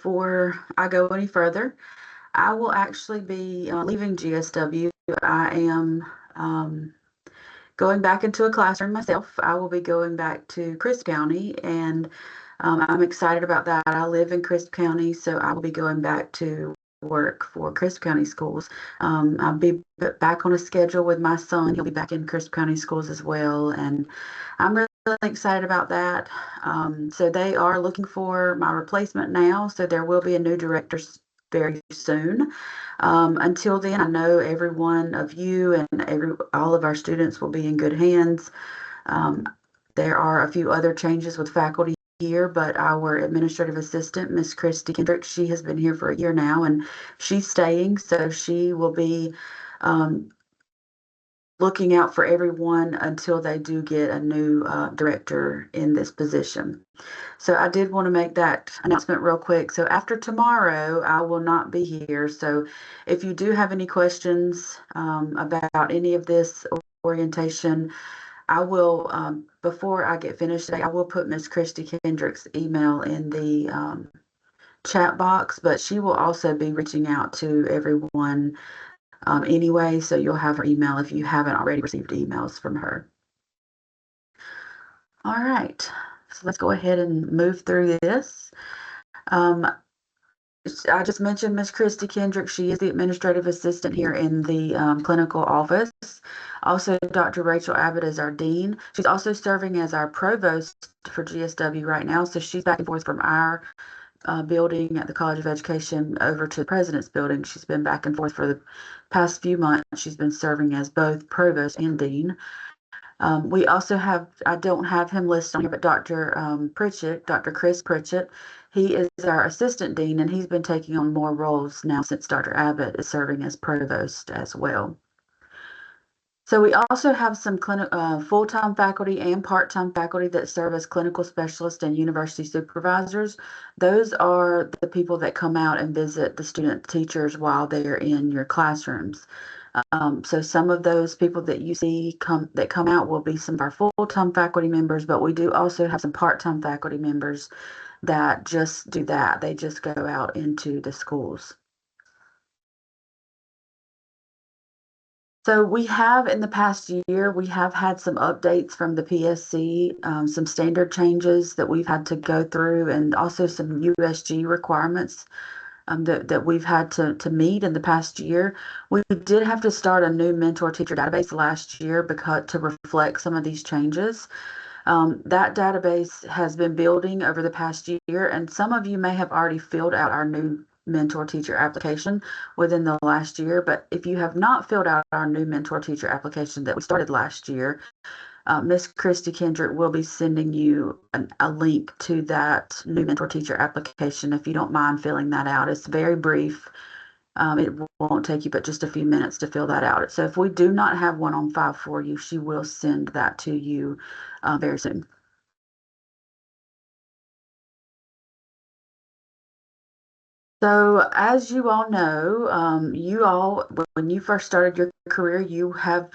before I go any further, I will actually be leaving GSW. I am going back into a classroom myself. I will be going back to Crisp County, and I'm excited about that. I live in Crisp County, so I will be going back to work for Crisp County Schools. I'll be back on a schedule with my son. He'll be back in Crisp County Schools as well, and I'm really excited about that. So they are looking for my replacement now, so there will be a new director very soon. Until then, I know every one of you and all of our students will be in good hands. Um, there are a few other changes with faculty here, but our administrative assistant, Miss Christy Kendrick, she has been here for a year now, and she's staying, so she will be looking out for everyone until they do get a new director in this position. So I did want to make that announcement real quick. So after tomorrow, I will not be here. So if you do have any questions about any of this orientation, I will, before I get finished today, I will put Miss Christy Kendrick's email in the chat box, but she will also be reaching out to everyone anyway, so you'll have her email if you haven't already received emails from her. All right, so let's go ahead and move through this. I just mentioned Miss Christy Kendrick. She is the administrative assistant here in the clinical office. Also, Dr. Rachel Abbott is our dean. She's also serving as our provost for GSW right now, so she's back and forth from our building at the College of Education over to the President's building. She's been back and forth for the past few months. She's been serving as both provost and dean. We also have, I don't have him listed on here, but Dr. Pritchett, Dr. Chris Pritchett, he is our assistant dean, and he's been taking on more roles now since Dr. Abbott is serving as provost as well. So we also have some full-time faculty and part-time faculty that serve as clinical specialists and university supervisors. Those are the people that come out and visit the student teachers while they're in your classrooms. So some of those people that you see come out will be some of our full-time faculty members, but we do also have some part-time faculty members that just do that. They just go out into the schools. So we have in the past year, we have had some updates from the PSC, some standard changes that we've had to go through, and also some USG requirements that we've had to meet in the past year. We did have to start a new mentor teacher database last year because to reflect some of these changes. That database has been building over the past year, and some of you may have already filled out our new mentor teacher application within the last year. But if you have not filled out our new mentor teacher application that we started last year, Miss Christy Kendrick will be sending you a link to that new mentor teacher application if you don't mind filling that out. It's very brief. It won't take you but just a few minutes to fill that out. So if we do not have one on file for you, she will send that to you very soon. So as you all know, when you first started your career, you have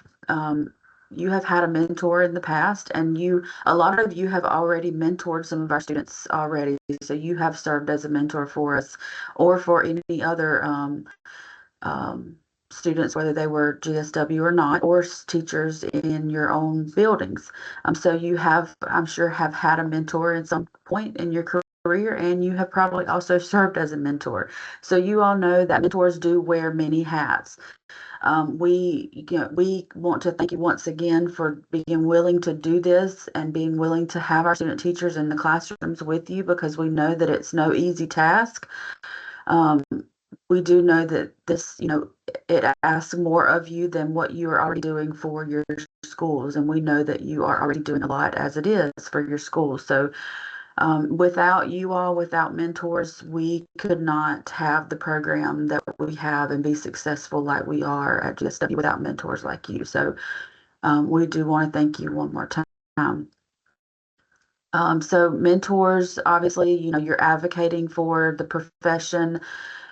had a mentor in the past, and a lot of you have already mentored some of our students already. So you have served as a mentor for us or for any other students, whether they were GSW or not, or teachers in your own buildings. So you have, I'm sure, have had a mentor at some point in your career, and you have probably also served as a mentor. So you all know that mentors do wear many hats. We want to thank you once again for being willing to do this and being willing to have our student teachers in the classrooms with you, because we know that it's no easy task. We do know that this, it asks more of you than what you are already doing for your schools. And we know that you are already doing a lot as it is for your schools. So without you all, without mentors, we could not have the program that we have and be successful like we are at GSW without mentors like you. So we do want to thank you one more time. So mentors, obviously, you're advocating for the profession.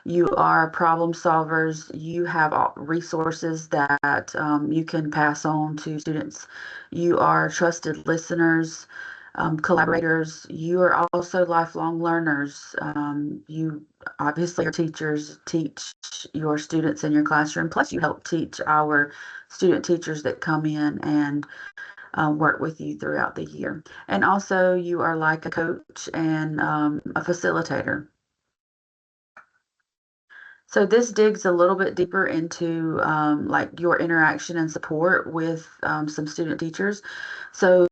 You are problem solvers. You have resources that you can pass on to students. You are trusted listeners. collaborators. You are also lifelong learners. You obviously are teachers, teach your students in your classroom, plus you help teach our student teachers that come in and work with you throughout the year. And also you are like a coach and a facilitator. So this digs a little bit deeper into like your interaction and support with some student teachers. So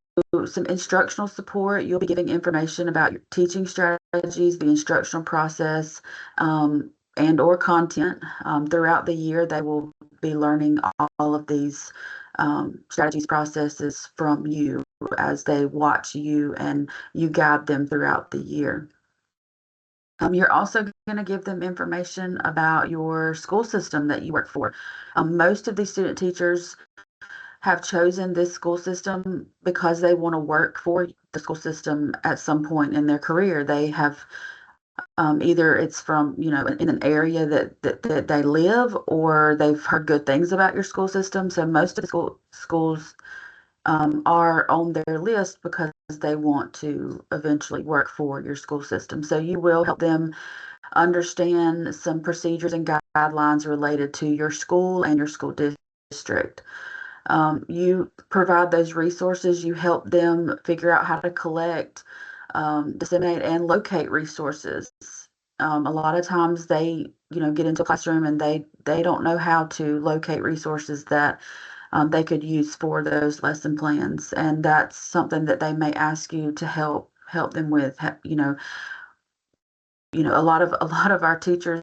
some instructional support, you'll be giving information about your teaching strategies, the instructional process, and or content. Throughout the year, they will be learning all of these strategies, processes from you as they watch you and you guide them throughout the year. You're also going to give them information about your school system that you work for. Most of these student teachers have chosen this school system because they want to work for the school system at some point in their career. They have either it's from, in an area that they live, or they've heard good things about your school system. So most of the schools are on their list because they want to eventually work for your school system. So you will help them understand some procedures and guidelines related to your school and your school district. You provide those resources, you help them figure out how to collect, disseminate, and locate resources. A lot of times they, get into a classroom and they don't know how to locate resources that they could use for those lesson plans, and that's something that they may ask you to help them with. A lot of our teachers,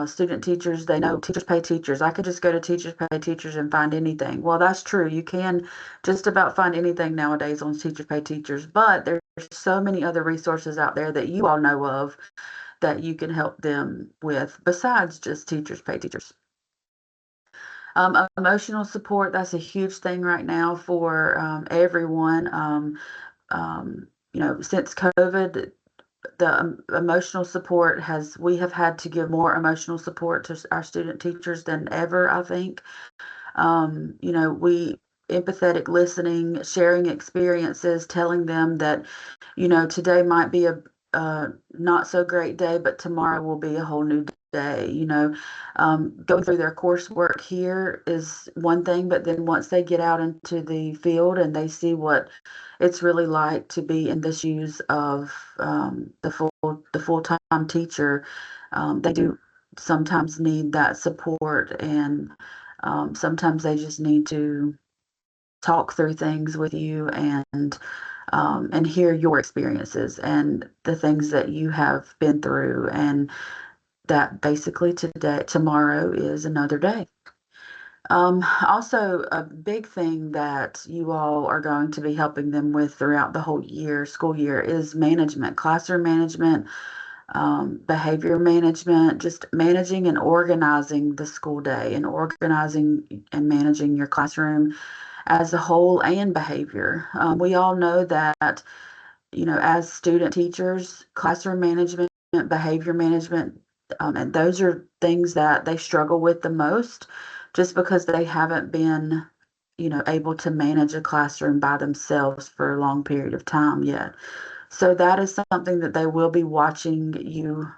student teachers, they know teachers pay teachers. I could just go to teachers pay teachers and find anything. Well, that's true. You can just about find anything nowadays on teachers pay teachers, but there's so many other resources out there that you all know of that you can help them with besides just teachers pay teachers. Emotional support, that's a huge thing right now for everyone. Since COVID, the emotional support we have had to give more emotional support to our student teachers than ever, I think. We empathetic listening, sharing experiences, telling them that, today might be a not so great day, but tomorrow will be a whole new day. Going through their coursework here is one thing, but then once they get out into the field and they see what it's really like to be in the shoes of the full-time teacher, they do sometimes need that support, and sometimes they just need to talk through things with you and hear your experiences and the things that you have been through, and that basically tomorrow is another day. Also, a big thing that you all are going to be helping them with throughout the whole school year, is management, classroom management, behavior management, just managing and organizing the school day and organizing and managing your classroom as a whole and behavior. We all know that, as student teachers, classroom management, behavior management, and those are things that they struggle with the most, just because they haven't been, able to manage a classroom by themselves for a long period of time yet. So that is something that they will be watching you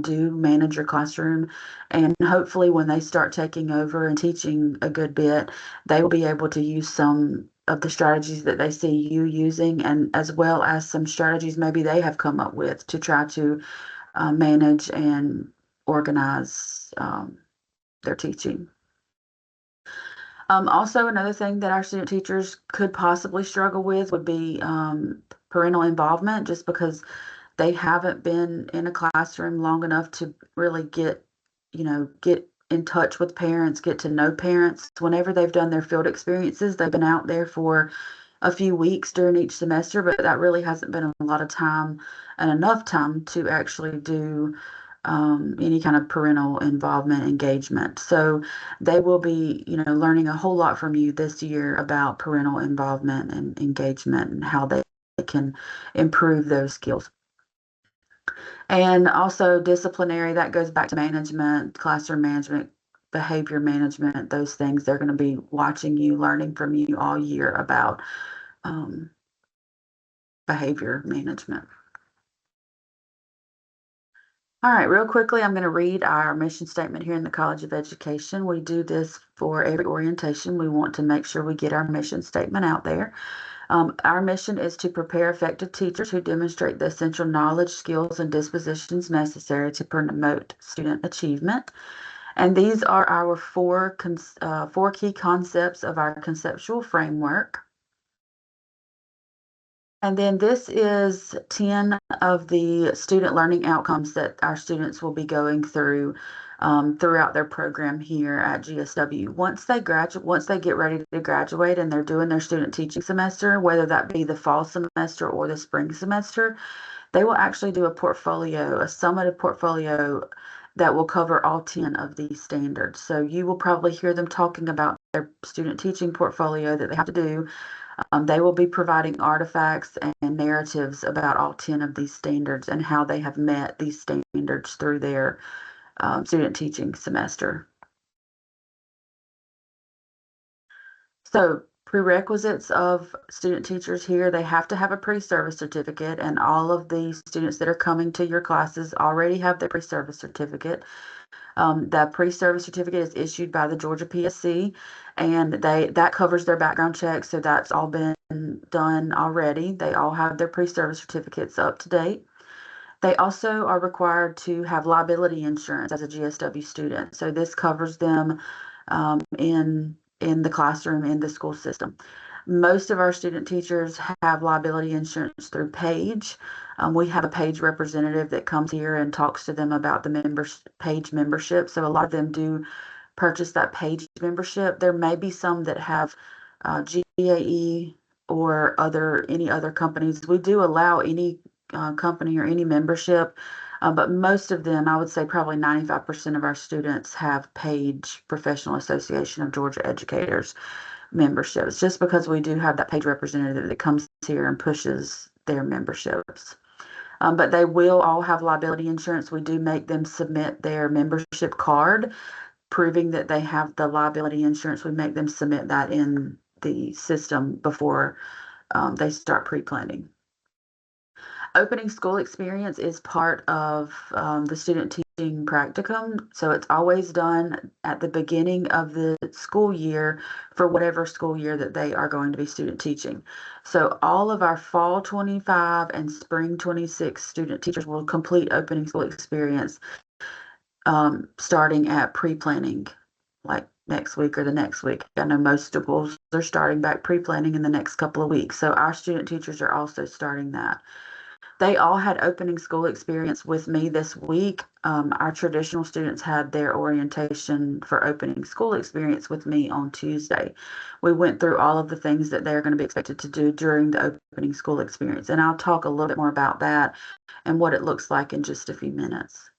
do, manage your classroom. And hopefully when they start taking over and teaching a good bit, they will be able to use some of the strategies that they see you using, and as well as some strategies maybe they have come up with to try to manage and organize their teaching. Also, another thing that our student teachers could possibly struggle with would be parental involvement, just because they haven't been in a classroom long enough to really get in touch with parents, get to know parents. Whenever they've done their field experiences, they've been out there for a few weeks during each semester, but that really hasn't been a lot of time and enough time to actually do any kind of parental involvement engagement. So they will be, learning a whole lot from you this year about parental involvement and engagement and how they can improve those skills. And also disciplinary, that goes back to management, classroom management, behavior management, those things. They're going to be watching you, learning from you all year about behavior management. All right, real quickly, I'm going to read our mission statement here in the College of Education. We do this for every orientation. We want to make sure we get our mission statement out there. Our mission is to prepare effective teachers who demonstrate the essential knowledge, skills, and dispositions necessary to promote student achievement. And these are our four key concepts of our conceptual framework. And then this is 10 of the student learning outcomes that our students will be going through throughout their program here at GSW. Once they get ready to graduate and they're doing their student teaching semester, whether that be the fall semester or the spring semester, they will actually do a summative portfolio that will cover all 10 of these standards. So you will probably hear them talking about their student teaching portfolio that they have to do. They will be providing artifacts and narratives about all 10 of these standards and how they have met these standards through their student teaching semester. So prerequisites of student teachers here, they have to have a pre-service certificate, and all of the students that are coming to your classes already have their pre-service certificate. The pre-service certificate is issued by the Georgia PSC, and that covers their background check, so that's all been done already. They all have their pre-service certificates up to date. They also are required to have liability insurance as a GSW student, so this covers them in the classroom, in the school system. Most of our student teachers have liability insurance through PAGE. We have a PAGE representative that comes here and talks to them about the PAGE membership. So a lot of them do purchase that PAGE membership. There may be some that have GAE or any other companies. We do allow any company or any membership, but most of them, I would say probably 95% of our students have PAGE, Professional Association of Georgia Educators memberships, just because we do have that PAGE representative that comes here and pushes their memberships. But they will all have liability insurance. We do make them submit their membership card proving that they have the liability insurance. We make them submit that in the system before they start pre-planning. Opening school experience is part of the student teaching practicum. So it's always done at the beginning of the school year for whatever school year that they are going to be student teaching. So all of our fall 25 and spring 26 student teachers will complete opening school experience starting at pre-planning, like next week or the next week. I know most schools are starting back pre-planning in the next couple of weeks. So our student teachers are also starting that. They all had opening school experience with me this week. Our traditional students had their orientation for opening school experience with me on Tuesday. We went through all of the things that they're going to be expected to do during the opening school experience. And I'll talk a little bit more about that and what it looks like in just a few minutes.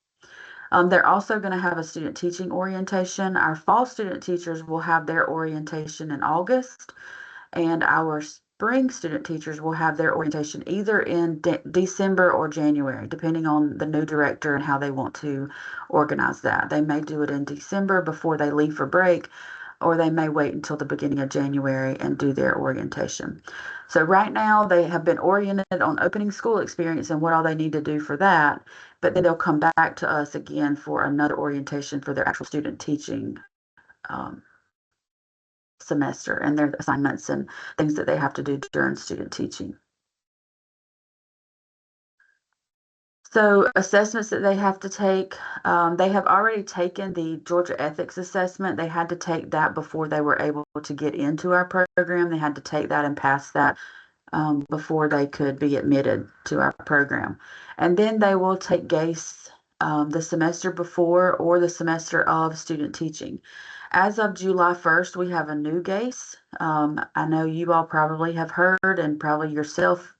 They're also going to have a student teaching orientation. Our fall student teachers will have their orientation in August, and our spring student teachers will have their orientation either in December or January, depending on the new director and how they want to organize that. They may do it in December before they leave for break, or they may wait until the beginning of January and do their orientation. So right now they have been oriented on opening school experience and what all they need to do for that, but then they'll come back to us again for another orientation for their actual student teaching semester and their assignments and things that they have to do during student teaching. So assessments that they have to take, they have already taken the Georgia Ethics Assessment. They had to take that before they were able to get into our program. They had to take that and pass that before they could be admitted to our program. And then they will take GACE the semester before or the semester of student teaching. As of July 1st, we have a new GACE. I know you all probably have heard, and probably yourself,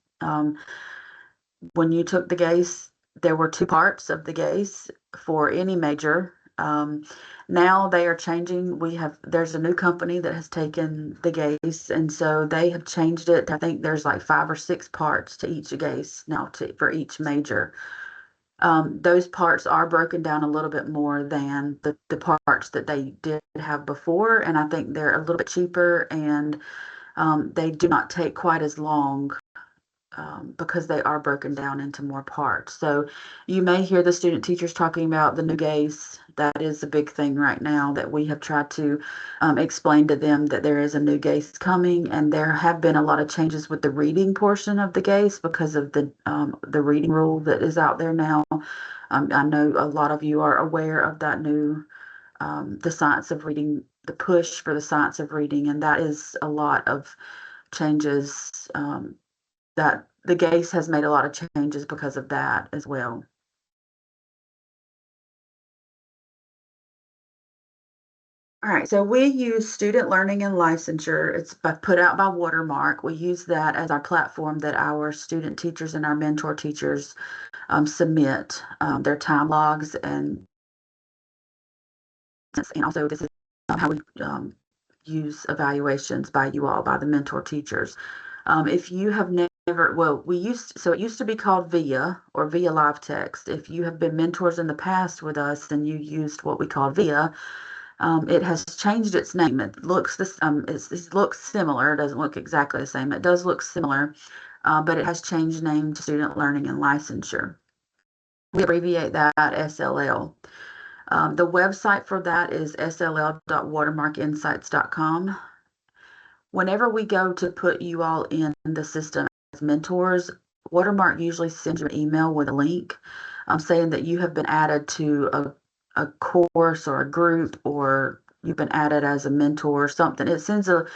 when you took the GACE, there were two parts of the GACE for any major. Now they are changing. There's a new company that has taken the GACE, and so they have changed it. I think there's like 5 or 6 parts to each GACE now for each major. Those parts are broken down a little bit more than the parts that they did have before, and I think they're a little bit cheaper, and they do not take quite as long because they are broken down into more parts. So you may hear the student teachers talking about the new GACE. That is a big thing right now that we have tried to explain to them that there is a new GACE coming, and there have been a lot of changes with the reading portion of the GACE because of the reading rule that is out there now. I know a lot of you are aware of that new the science of reading, the push for the science of reading, and that is a lot of changes that the GACE has made a lot of changes because of that as well. All right, so we use Student Learning and Licensure. It's put out by Watermark. We use that as our platform that our student teachers and our mentor teachers submit their time logs, and also this is how we use evaluations by you all, by the mentor teachers. If you have never, well, so it used to be called VIA or VIA Live Text. If you have been mentors in the past with us, then you used what we call VIA. It has changed its name. It looks it looks similar. It doesn't look exactly the same. It does look similar, but it has changed name to Student Learning and Licensure. We abbreviate that SLL. The website for that is sll.watermarkinsights.com. Whenever we go to put you all in the system as mentors, Watermark usually sends you an email with a link saying that you have been added to a course or a group, or you've been added as a mentor or something. It sends an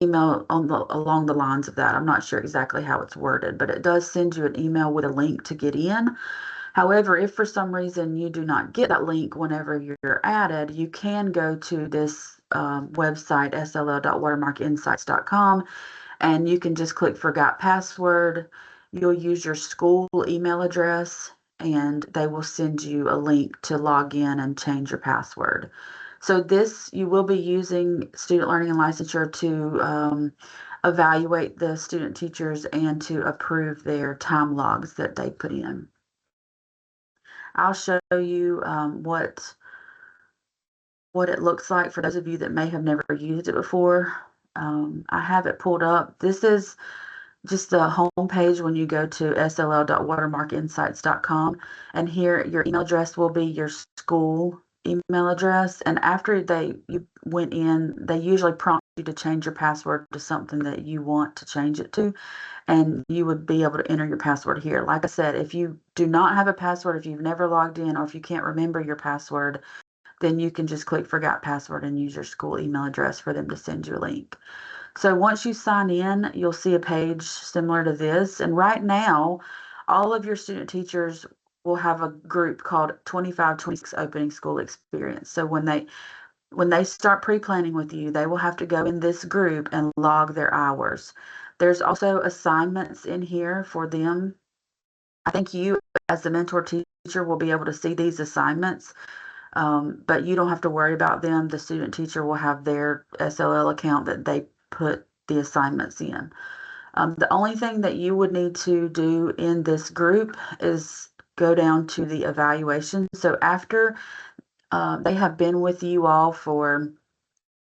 email along the lines of that. I'm not sure exactly how it's worded, but it does send you an email with a link to get in. However, if for some reason you do not get that link whenever you're added, you can go to this website, sll.watermarkinsights.com, and you can just click Forgot Password. You'll use your school email address, and they will send you a link to log in and change your password. So you will be using Student Learning and Licensure to evaluate the student teachers and to approve their time logs that they put in. I'll show you what it looks like for those of you that may have never used it before. I have it pulled up. This is just the home page when you go to sll.watermarkinsights.com, and here your email address will be your school email address. And after you went in, they usually prompt you to change your password to something that you want to change it to, and you would be able to enter your password here. Like I said, if you do not have a password, if you've never logged in, or if you can't remember your password, then you can just click Forgot Password and use your school email address for them to send you a link. So once you sign in, you'll see a page similar to this. And right now, all of your student teachers will have a group called 2526 Opening School Experience. So when they start pre-planning with you, they will have to go in this group and log their hours. There's also assignments in here for them. I think you, as the mentor teacher, will be able to see these assignments, but you don't have to worry about them. The student teacher will have their SLL account that they put the assignments in. The only thing that you would need to do in this group is go down to the evaluation. So after they have been with you all for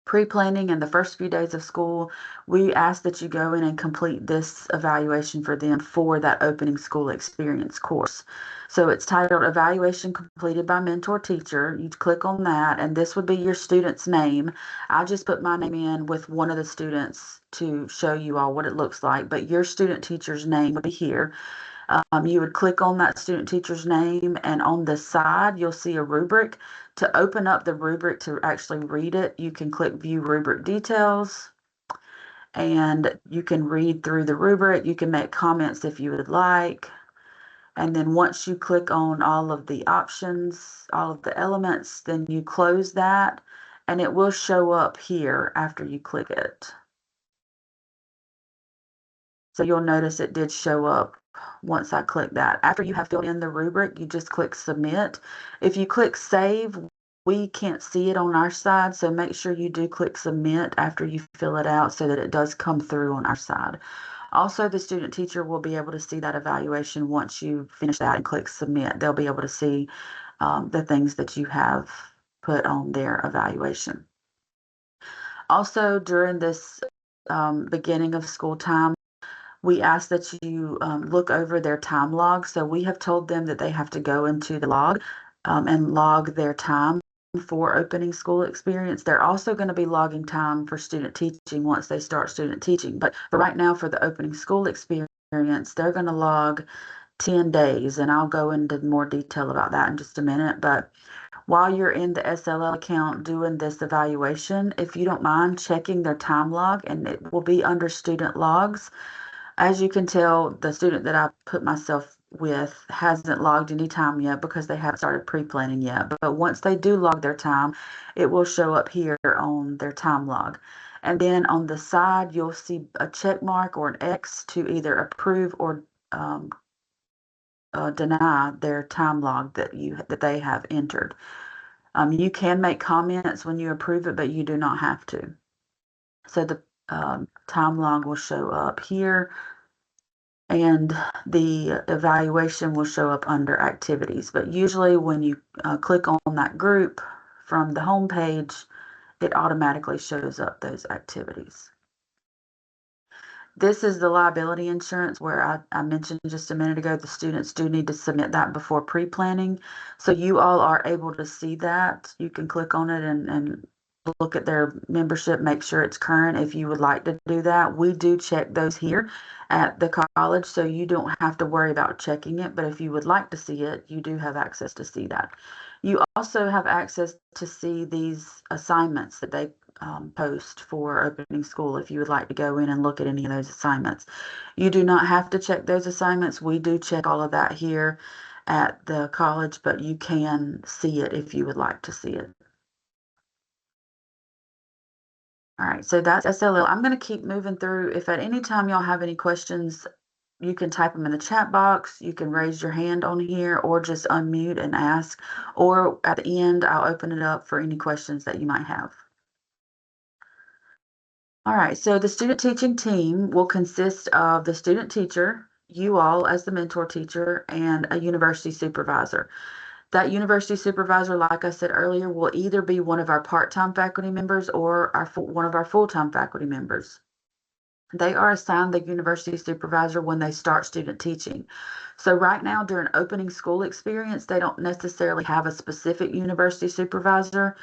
pre-planning and the first few days of school, we ask that you go in and complete this evaluation for them for that opening school experience course. So it's titled Evaluation Completed by Mentor Teacher. You click on that, and this would be your student's name. I just put my name in with one of the students to show you all what it looks like, but your student teacher's name would be here. You would click on that student teacher's name, and on the side, you'll see a rubric. To open up the rubric to actually read it, you can click View Rubric Details, and you can read through the rubric. You can make comments if you would like. And then once you click on all of the options, all of the elements, then you close that, and it will show up here after you click it. So you'll notice it did show up once I click that. After you have filled in the rubric, you just click Submit. If you click Save, we can't see it on our side, so make sure you do click Submit after you fill it out so that it does come through on our side. Also, the student teacher will be able to see that evaluation once you finish that and click Submit. They'll be able to see the things that you have put on their evaluation. Also, during this beginning of school time, we ask that you look over their time log. So we have told them that they have to go into the log and log their time for opening school experience. They're also going to be logging time for student teaching once they start student teaching. But for right now, for the opening school experience, they're going to log 10 days, and I'll go into more detail about that in just a minute. But while you're in the SLL account doing this evaluation, if you don't mind checking their time log, and it will be under student logs. As you can tell, the student that I put myself with hasn't logged any time yet because they haven't started pre-planning yet. But once they do log their time, it will show up here on their time log. And then on the side, you'll see a check mark or an X to either approve or deny their time log that they have entered. You can make comments when you approve it, but you do not have to. So the time log will show up here, and the evaluation will show up under activities. But usually when you click on that group from the home page, it automatically shows up those activities. This is the liability insurance where I mentioned just a minute ago, the students do need to submit that before pre-planning. So you all are able to see that. You can click on it and look at their membership, make sure it's current if you would like to do that. We do check those here at the college, so you don't have to worry about checking it. But if you would like to see it, you do have access to see that. You also have access to see these assignments that they post for opening school if you would like to go in and look at any of those assignments. You do not have to check those assignments. We do check all of that here at the college, but you can see it if you would like to see it. All right, so that's SLL. I'm going to keep moving through. If at any time y'all have any questions, you can type them in the chat box. You can raise your hand on here or just unmute and ask. Or at the end, I'll open it up for any questions that you might have. All right, so the student teaching team will consist of the student teacher, you all as the mentor teacher, and a university supervisor. That university supervisor, like I said earlier, will either be one of our part-time faculty members or one of our full-time faculty members. They are assigned the university supervisor when they start student teaching. So right now during opening school experience, they don't necessarily have a specific university supervisor.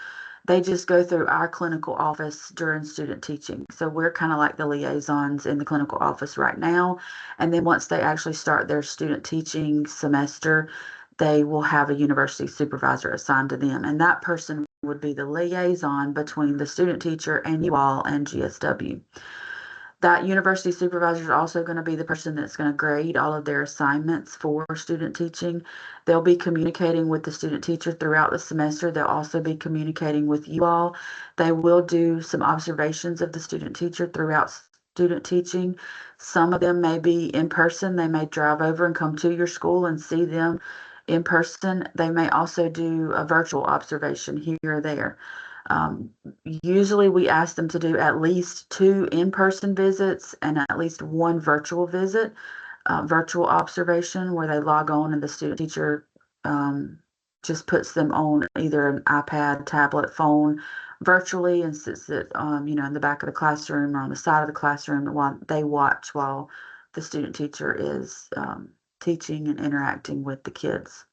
They just go through our clinical office during student teaching. So we're kind of like the liaisons in the clinical office right now. And then once they actually start their student teaching semester, they will have a university supervisor assigned to them. And that person would be the liaison between the student teacher and you all and GSW. That university supervisor is also going to be the person that's going to grade all of their assignments for student teaching. They'll be communicating with the student teacher throughout the semester. They'll also be communicating with you all. They will do some observations of the student teacher throughout student teaching. Some of them may be in person. They may drive over and come to your school and see them in person. They may also do a virtual observation here or there. Usually we ask them to do at least 2 in-person visits and at least 1 virtual visit, virtual observation where they log on and the student teacher just puts them on either an iPad, tablet, phone virtually and sits it in the back of the classroom or on the side of the classroom while they watch while the student teacher is teaching and interacting with the kids.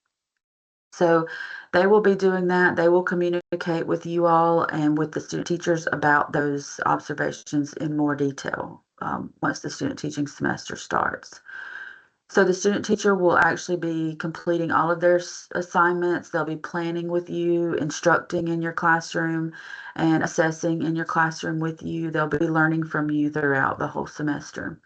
So they will be doing that. They will communicate with you all and with the student teachers about those observations in more detail once the student teaching semester starts. So the student teacher will actually be completing all of their assignments. They'll be planning with you, instructing in your classroom, and assessing in your classroom with you. They'll be learning from you throughout the whole semester.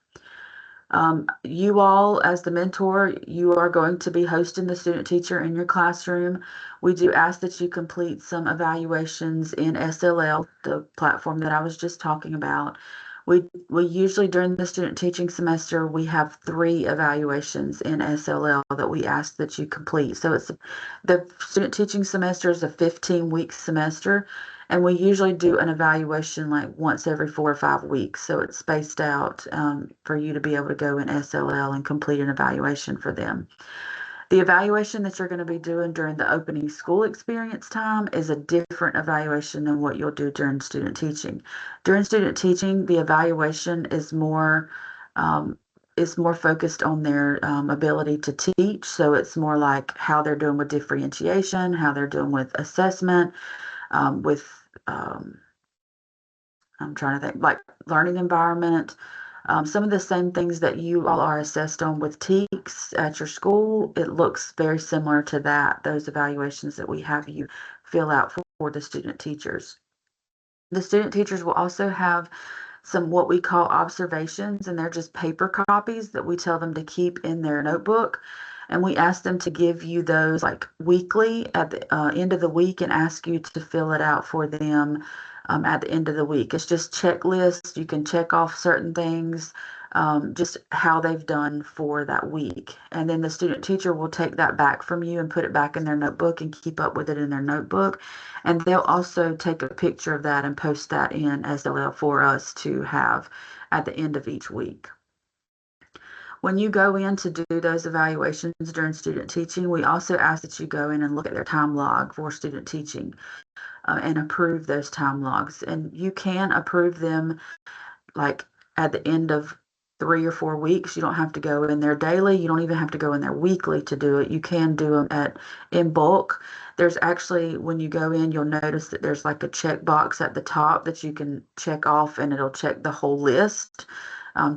You all, as the mentor, you are going to be hosting the student teacher in your classroom. We do ask that you complete some evaluations in SLL, the platform that I was just talking about. We usually during the student teaching semester, we have 3 evaluations in SLL that we ask that you complete. So the student teaching semester is a 15-week semester. And we usually do an evaluation like once every 4 or 5 weeks. So it's spaced out for you to be able to go in SLL and complete an evaluation for them. The evaluation that you're going to be doing during the opening school experience time is a different evaluation than what you'll do during student teaching. During student teaching, the evaluation is more is more focused on their ability to teach. So it's more like how they're doing with differentiation, how they're doing with assessment, with I'm trying to think, like learning environment. Some of the same things that you all are assessed on with TEKS at your school, it looks very similar to that, those evaluations that we have you fill out for the student teachers. The student teachers will also have some what we call observations, and they're just paper copies that we tell them to keep in their notebook. And we ask them to give you those like weekly at the end of the week and ask you to fill it out for them at the end of the week. It's just checklists. You can check off certain things, just how they've done for that week. And then the student teacher will take that back from you and put it back in their notebook and keep up with it in their notebook. And they'll also take a picture of that and post that in SLL for us to have at the end of each week. When you go in to do those evaluations during student teaching, we also ask that you go in and look at their time log for student teaching and approve those time logs. And you can approve them like at the end of 3 or 4 weeks. You don't have to go in there daily. You don't even have to go in there weekly to do it. You can do them in bulk. There's actually, when you go in, you'll notice that there's like a check box at the top that you can check off, and it'll check the whole list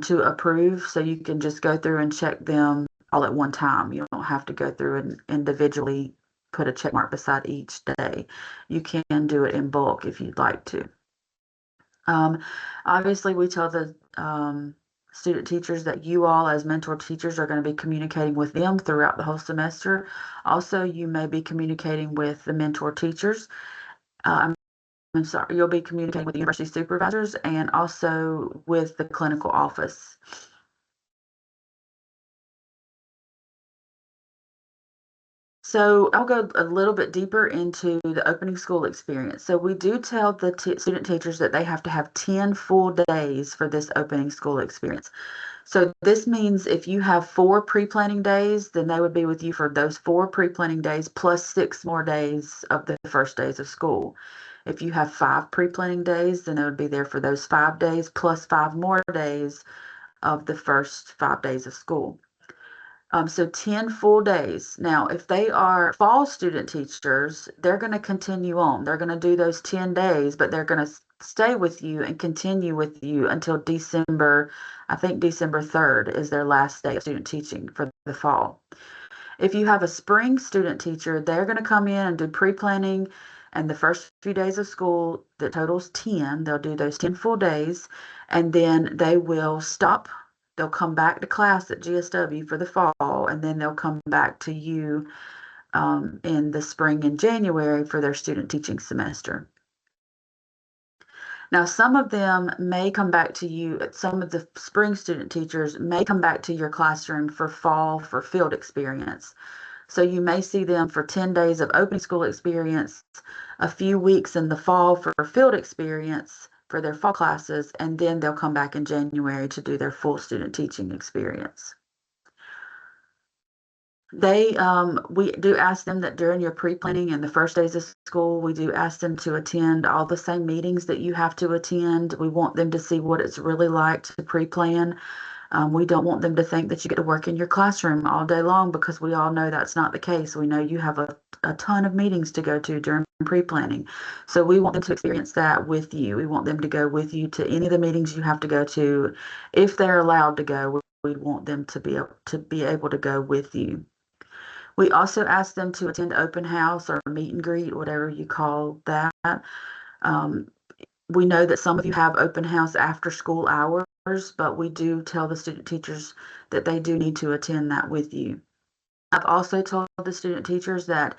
to approve. So you can just go through and check them all at one time. You don't have to go through and individually put a check mark beside each day. You can do it in bulk if you'd like to. Obviously, we tell the student teachers that you all as mentor teachers are going to be communicating with them throughout the whole semester. Also, you may be communicating with the mentor teachers. I'm sorry, you'll be communicating with the university supervisors and also with the clinical office. So I'll go a little bit deeper into the opening school experience. So we do tell the student teachers that they have to have 10 full days for this opening school experience. So this means if you have 4 pre-planning days, then they would be with you for those 4 pre-planning days plus 6 more days of the first days of school. If you have 5 pre-planning days, then they would be there for those 5 days plus 5 more days of the first 5 days of school. So 10 full days. Now, if they are fall student teachers, they're going to continue on. They're going to do those 10 days, but they're going to stay with you and continue with you until December. I think December 3rd is their last day of student teaching for the fall. If you have a spring student teacher, they're going to come in and do pre-planning and the first few days of school that totals 10. They'll do those 10 full days, and then they will stop. They'll come back to class at GSW for the fall, and then they'll come back to you in the spring and January for their student teaching semester. Now, some of them may come back to you, some of the spring student teachers may come back to your classroom for fall for field experience. So you may see them for 10 days of opening school experience, a few weeks in the fall for field experience for their fall classes, and then they'll come back in January to do their full student teaching experience. We do ask them that during your pre-planning and the first days of school, we do ask them to attend all the same meetings that you have to attend. We want them to see what it's really like to pre-plan. We don't want them to think that you get to work in your classroom all day long, because we all know that's not the case. We know you have a ton of meetings to go to during pre-planning. So we want them to experience that with you. We want them to go with you to any of the meetings you have to go to. If they're allowed to go, we want them to be able to go with you. We also ask them to attend open house or meet and greet, whatever you call that. We know that some of you have open house after school hours, but we do tell the student teachers that they do need to attend that with you. I've also told the student teachers that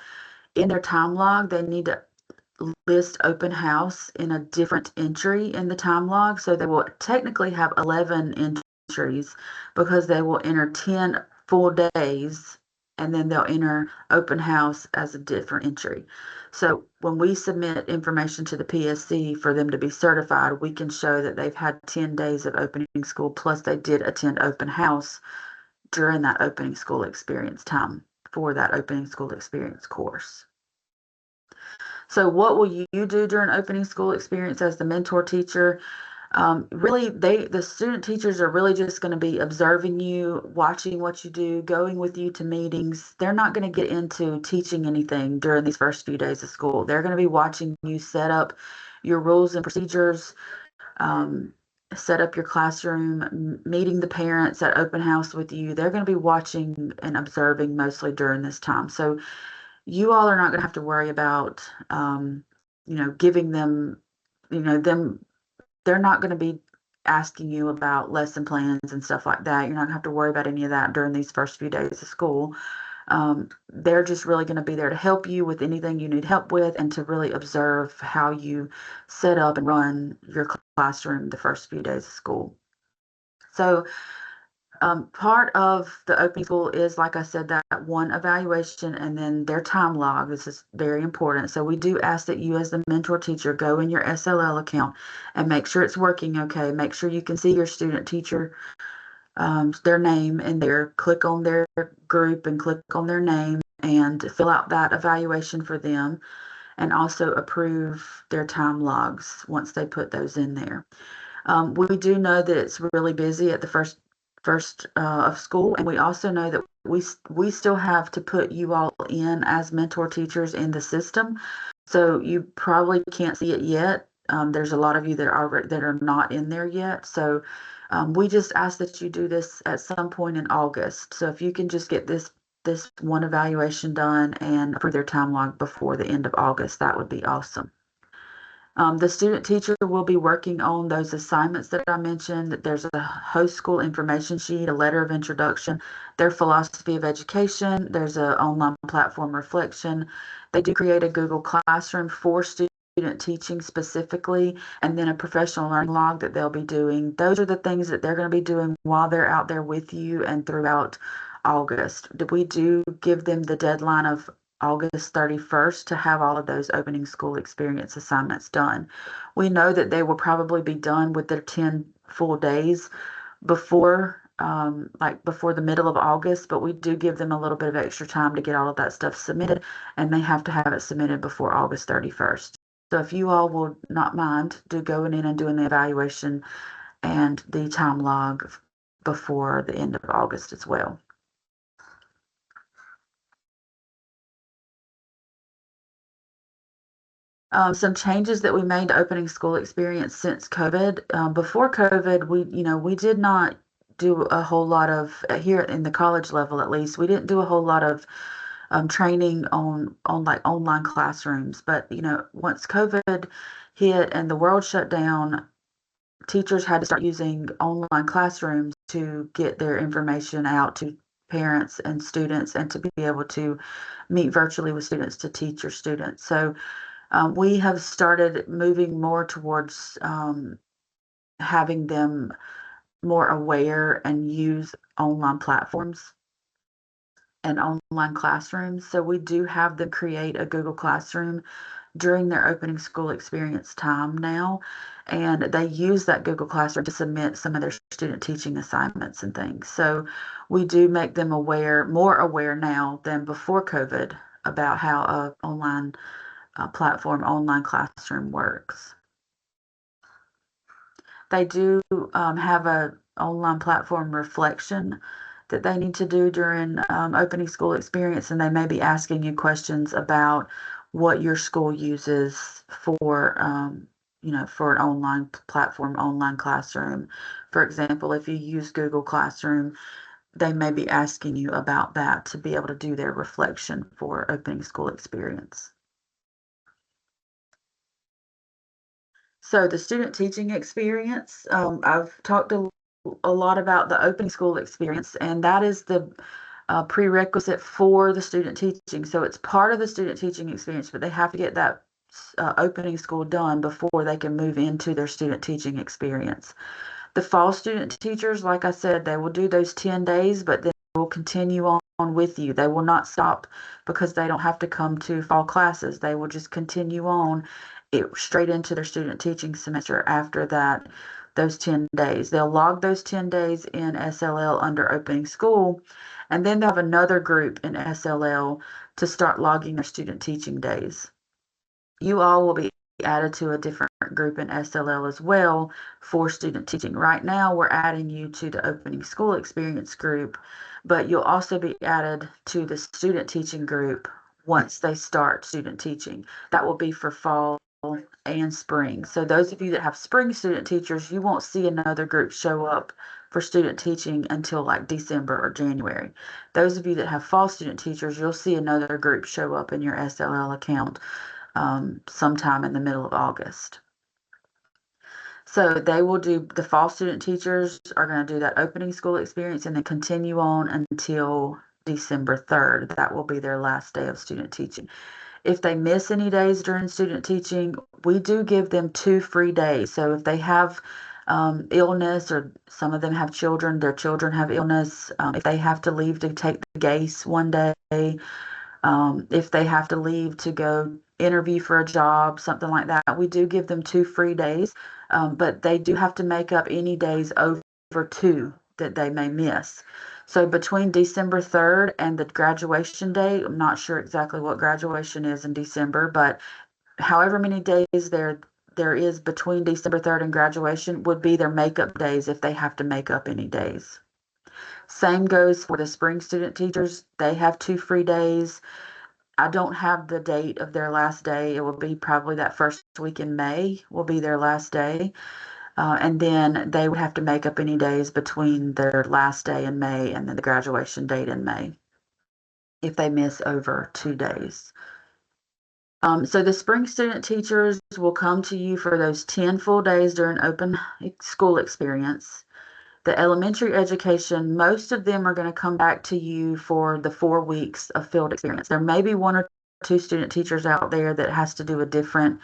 in their time log, they need to list open house in a different entry in the time log. So they will technically have 11 entries, because they will enter 10 full days, and then they'll enter open house as a different entry. So when we submit information to the PSC for them to be certified, we can show that they've had 10 days of opening school, plus they did attend open house during that opening school experience time for that opening school experience course. So what will you do during opening school experience as the mentor teacher? Really, the student teachers are really just going to be observing you, watching what you do, going with you to meetings. They're not going to get into teaching anything during these first few days of school. They're going to be watching you set up your rules and procedures, um, set up your classroom, meeting the parents at open house with you. They're going to be watching and observing mostly during this time. So you all are not going to have to worry about, giving them, them. They're not going to be asking you about lesson plans and stuff like that. You're not going to have to worry about any of that during these first few days of school. They're just really going to be there to help you with anything you need help with and to really observe how you set up and run your classroom the first few days of school. So part of the opening school is, like I said, that one evaluation and then their time log. This is very important. So we do ask that you as the mentor teacher go in your SLL account and make sure it's working okay. Make sure you can see your student teacher, their name in there. Click on their group and click on their name and fill out that evaluation for them, and also approve their time logs once they put those in there. We do know that it's really busy at the first of school, and we also know that we still have to put you all in as mentor teachers in the system. So you probably can't see it yet. There's a lot of you that are not in there yet. So we just ask that you do this at some point in August. So if you can just get this one evaluation done and approve their time log before the end of August, that would be awesome. The student teacher will be working on those assignments that I mentioned. There's a host school information sheet, a letter of introduction, their philosophy of education. There's an online platform reflection. They do create a Google Classroom for student teaching specifically, and then a professional learning log that they'll be doing. Those are the things that they're going to be doing while they're out there with you and throughout August. We do give them the deadline of August 31st to have all of those opening school experience assignments done. We know that they will probably be done with their 10 full days before before the middle of August, but we do give them a little bit of extra time to get all of that stuff submitted, and they have to have it submitted before August 31st. So if you all will not mind going in and doing the evaluation and the time log before the end of August as well. Some changes that we made to opening school experience since COVID. Before COVID, we did not do a whole lot of here in the college level, at least, we didn't do a whole lot of training on like online classrooms. But once COVID hit and the world shut down, teachers had to start using online classrooms to get their information out to parents and students and to be able to meet virtually with students to teach your students. So we have started moving more towards having them more aware and use online platforms and online classrooms. So we do have them create a Google Classroom during their opening school experience time now. And they use that Google Classroom to submit some of their student teaching assignments and things. So we do make them more aware now than before COVID about how a online platform, online classroom works. They do have a online platform reflection that they need to do during opening school experience, and they may be asking you questions about what your school uses for for an online platform, online classroom. For example, if you use Google Classroom, they may be asking you about that to be able to do their reflection for opening school experience. So the student teaching experience, I've talked a lot about the opening school experience, and that is the prerequisite for the student teaching. So it's part of the student teaching experience, but they have to get that opening school done before they can move into their student teaching experience. The fall student teachers, like I said, they will do those 10 days, but then they will continue on with you. They will not stop because they don't have to come to fall classes. They will just continue on straight into their student teaching semester after that, those 10 days. They'll log those 10 days in SLL under opening school, and then they'll have another group in SLL to start logging their student teaching days. You all will be added to a different group in SLL as well for student teaching. Right now, we're adding you to the opening school experience group, but you'll also be added to the student teaching group once they start student teaching. That will be for fall and spring. So those of you that have spring student teachers, you won't see another group show up for student teaching until like December or January. Those of you that have fall student teachers, you'll see another group show up in your SLL account sometime in the middle of August. So they will do, the fall student teachers are going to do that opening school experience and then continue on until December 3rd. That will be their last day of student teaching. If they miss any days during student teaching, we do give them 2 free days. So if they have illness, or some of them have children, their children have illness, if they have to leave to take the GACE one day, if they have to leave to go interview for a job, something like that, we do give them 2 free days, but they do have to make up any days over 2 that they may miss. So between December 3rd and the graduation date, I'm not sure exactly what graduation is in December, but however many days there is between December 3rd and graduation would be their makeup days if they have to make up any days. Same goes for the spring student teachers. They have 2 free days. I don't have the date of their last day. It will be probably that first week in May will be their last day. And then they would have to make up any days between their last day in May and then the graduation date in May if they miss over 2 days. So the spring student teachers will come to you for those 10 full days during open school experience. The elementary education, most of them are going to come back to you for the 4 weeks of field experience. There may be 1 or 2 student teachers out there that has to do a different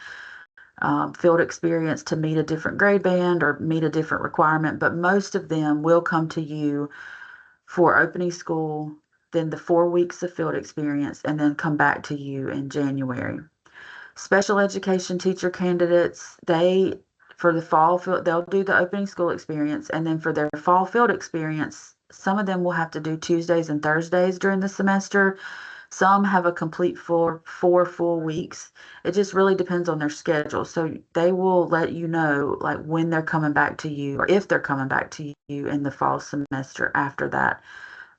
field experience to meet a different grade band or meet a different requirement, but most of them will come to you for opening school, then the 4 weeks of field experience, and then come back to you in January. Special education teacher candidates, for the fall field, they'll do the opening school experience, and then for their fall field experience, some of them will have to do Tuesdays and Thursdays during the semester. Some have a complete 4 full weeks. It just really depends on their schedule. So they will let you know like when they're coming back to you, or if they're coming back to you in the fall semester after that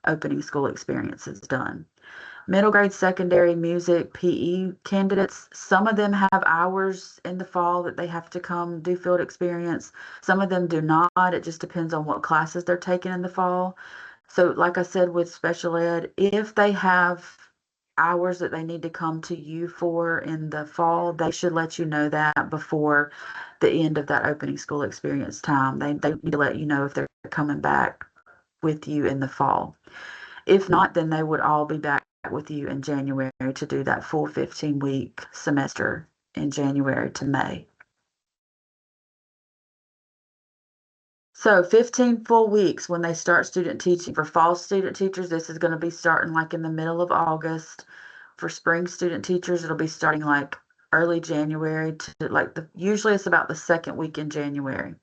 opening school experience is done. Middle grade, secondary, music, PE candidates, some of them have hours in the fall that they have to come do field experience. Some of them do not. It just depends on what classes they're taking in the fall. So like I said, with special ed, if they have hours that they need to come to you for in the fall, they should let you know that before the end of that opening school experience time. They need to let you know if they're coming back with you in the fall. If not, then they would all be back with you in January to do that full 15-week semester in January to May. So 15 full weeks when they start student teaching. For fall student teachers, this is going to be starting like in the middle of August. For spring student teachers, it'll be starting like early January to like usually it's about the 2nd week in January.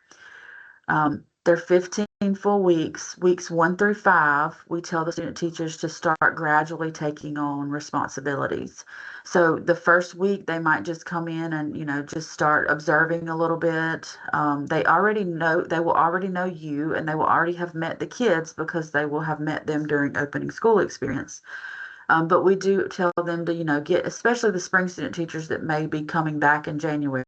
They're 15 full weeks. Weeks 1 through 5, we tell the student teachers to start gradually taking on responsibilities. So the first week, they might just come in and, just start observing a little bit. They will already know you, and they will already have met the kids because they will have met them during opening school experience. But we do tell them to, get, especially the spring student teachers that may be coming back in January,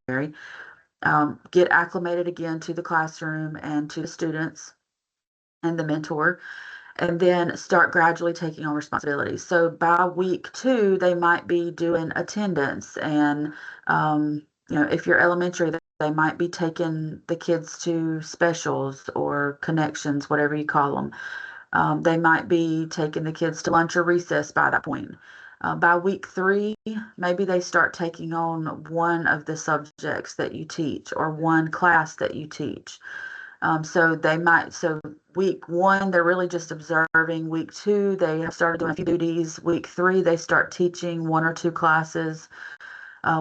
get acclimated again to the classroom and to the students and the mentor, and then start gradually taking on responsibilities. So by week 2, they might be doing attendance, and if you're elementary, they might be taking the kids to specials or connections, whatever you call them. They might be taking the kids to lunch or recess by that point. By week 3, maybe they start taking on one of the subjects that you teach or one class that you teach. So week 1, they're really just observing. Week 2, they have started doing a few duties. Week 3, they start teaching 1 or 2 classes.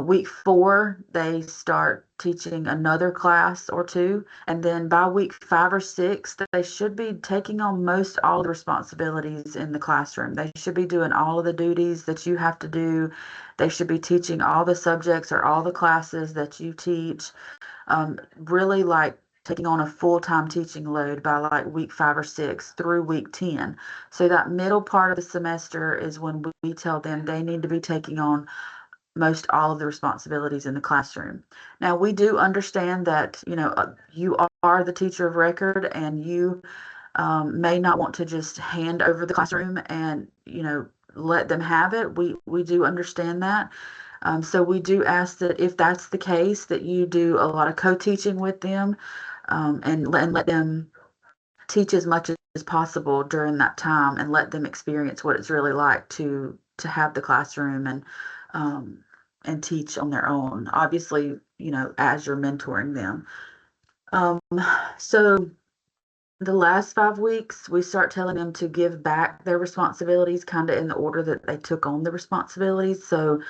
Week 4, they start teaching another class or two, and then by week 5 or 6, they should be taking on most all the responsibilities in the classroom. They should be doing all of the duties that you have to do. They should be teaching all the subjects or all the classes that you teach. Really like taking on a full-time teaching load by like week 5 or 6 through week 10. So that middle part of the semester is when we tell them they need to be taking on most all of the responsibilities in the classroom. Now, we do understand that, you are the teacher of record, and you may not want to just hand over the classroom and, let them have it. We do understand that. So we do ask that if that's the case, that you do a lot of co-teaching with them, and let them teach as much as possible during that time, and let them experience what it's really like to have the classroom and teach on their own. Obviously, as you're mentoring them. Um, so the last 5 weeks, we start telling them to give back their responsibilities, kind of in the order that they took on the responsibilities. So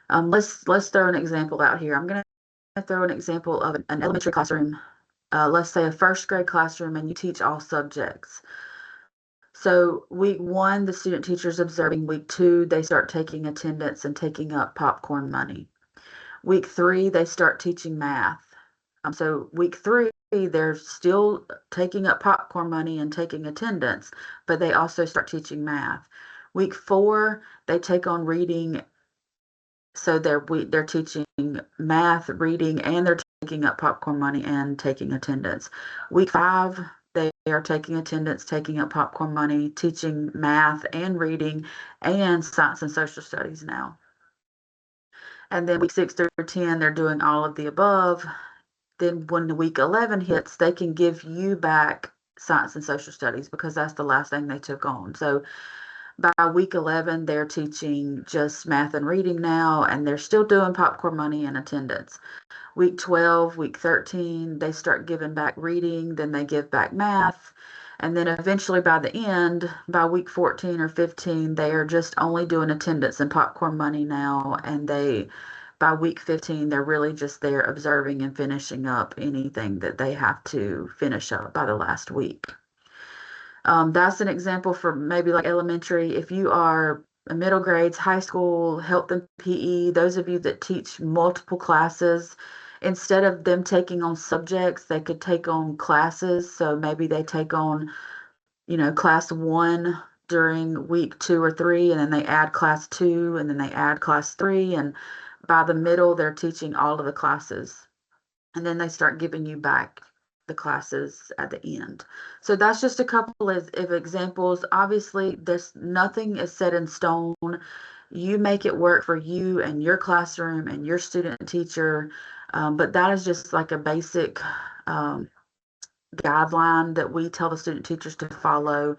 let's throw an example out here. I'm going to throw an example of an elementary classroom. Let's say a first grade classroom, and you teach all subjects. So week 1, the student teacher's observing. Week 2, they start taking attendance and taking up popcorn money. Week 3, they start teaching math. So week 3, they're still taking up popcorn money and taking attendance, but they also start teaching math. Week 4, they take on reading. So they're teaching math, reading, and they're taking up popcorn money and taking attendance. Week 5, they are taking attendance, taking up popcorn money, teaching math and reading and science and social studies now. And then week 6 through 10, they're doing all of the above. Then when the week 11 hits, they can give you back science and social studies, because that's the last thing they took on. So by week 11, they're teaching just math and reading now, and they're still doing popcorn money and attendance. Week 12, week 13, they start giving back reading, then they give back math. And then eventually by the end, by week 14 or 15, they are just only doing attendance and popcorn money now. And by week 15, they're really just there observing and finishing up anything that they have to finish up by the last week. That's an example for maybe like elementary. If you are middle grades, high school, health and PE, those of you that teach multiple classes, instead of them taking on subjects, they could take on classes. So maybe they take on, class 1 during week 2 or 3, and then they add class 2, and then they add class 3. And by the middle, they're teaching all of the classes. And then they start giving you back the classes at the end. So that's just a couple of examples. Obviously, nothing is set in stone. You make it work for you and your classroom and your student teacher. But that is just like a basic guideline that we tell the student teachers to follow,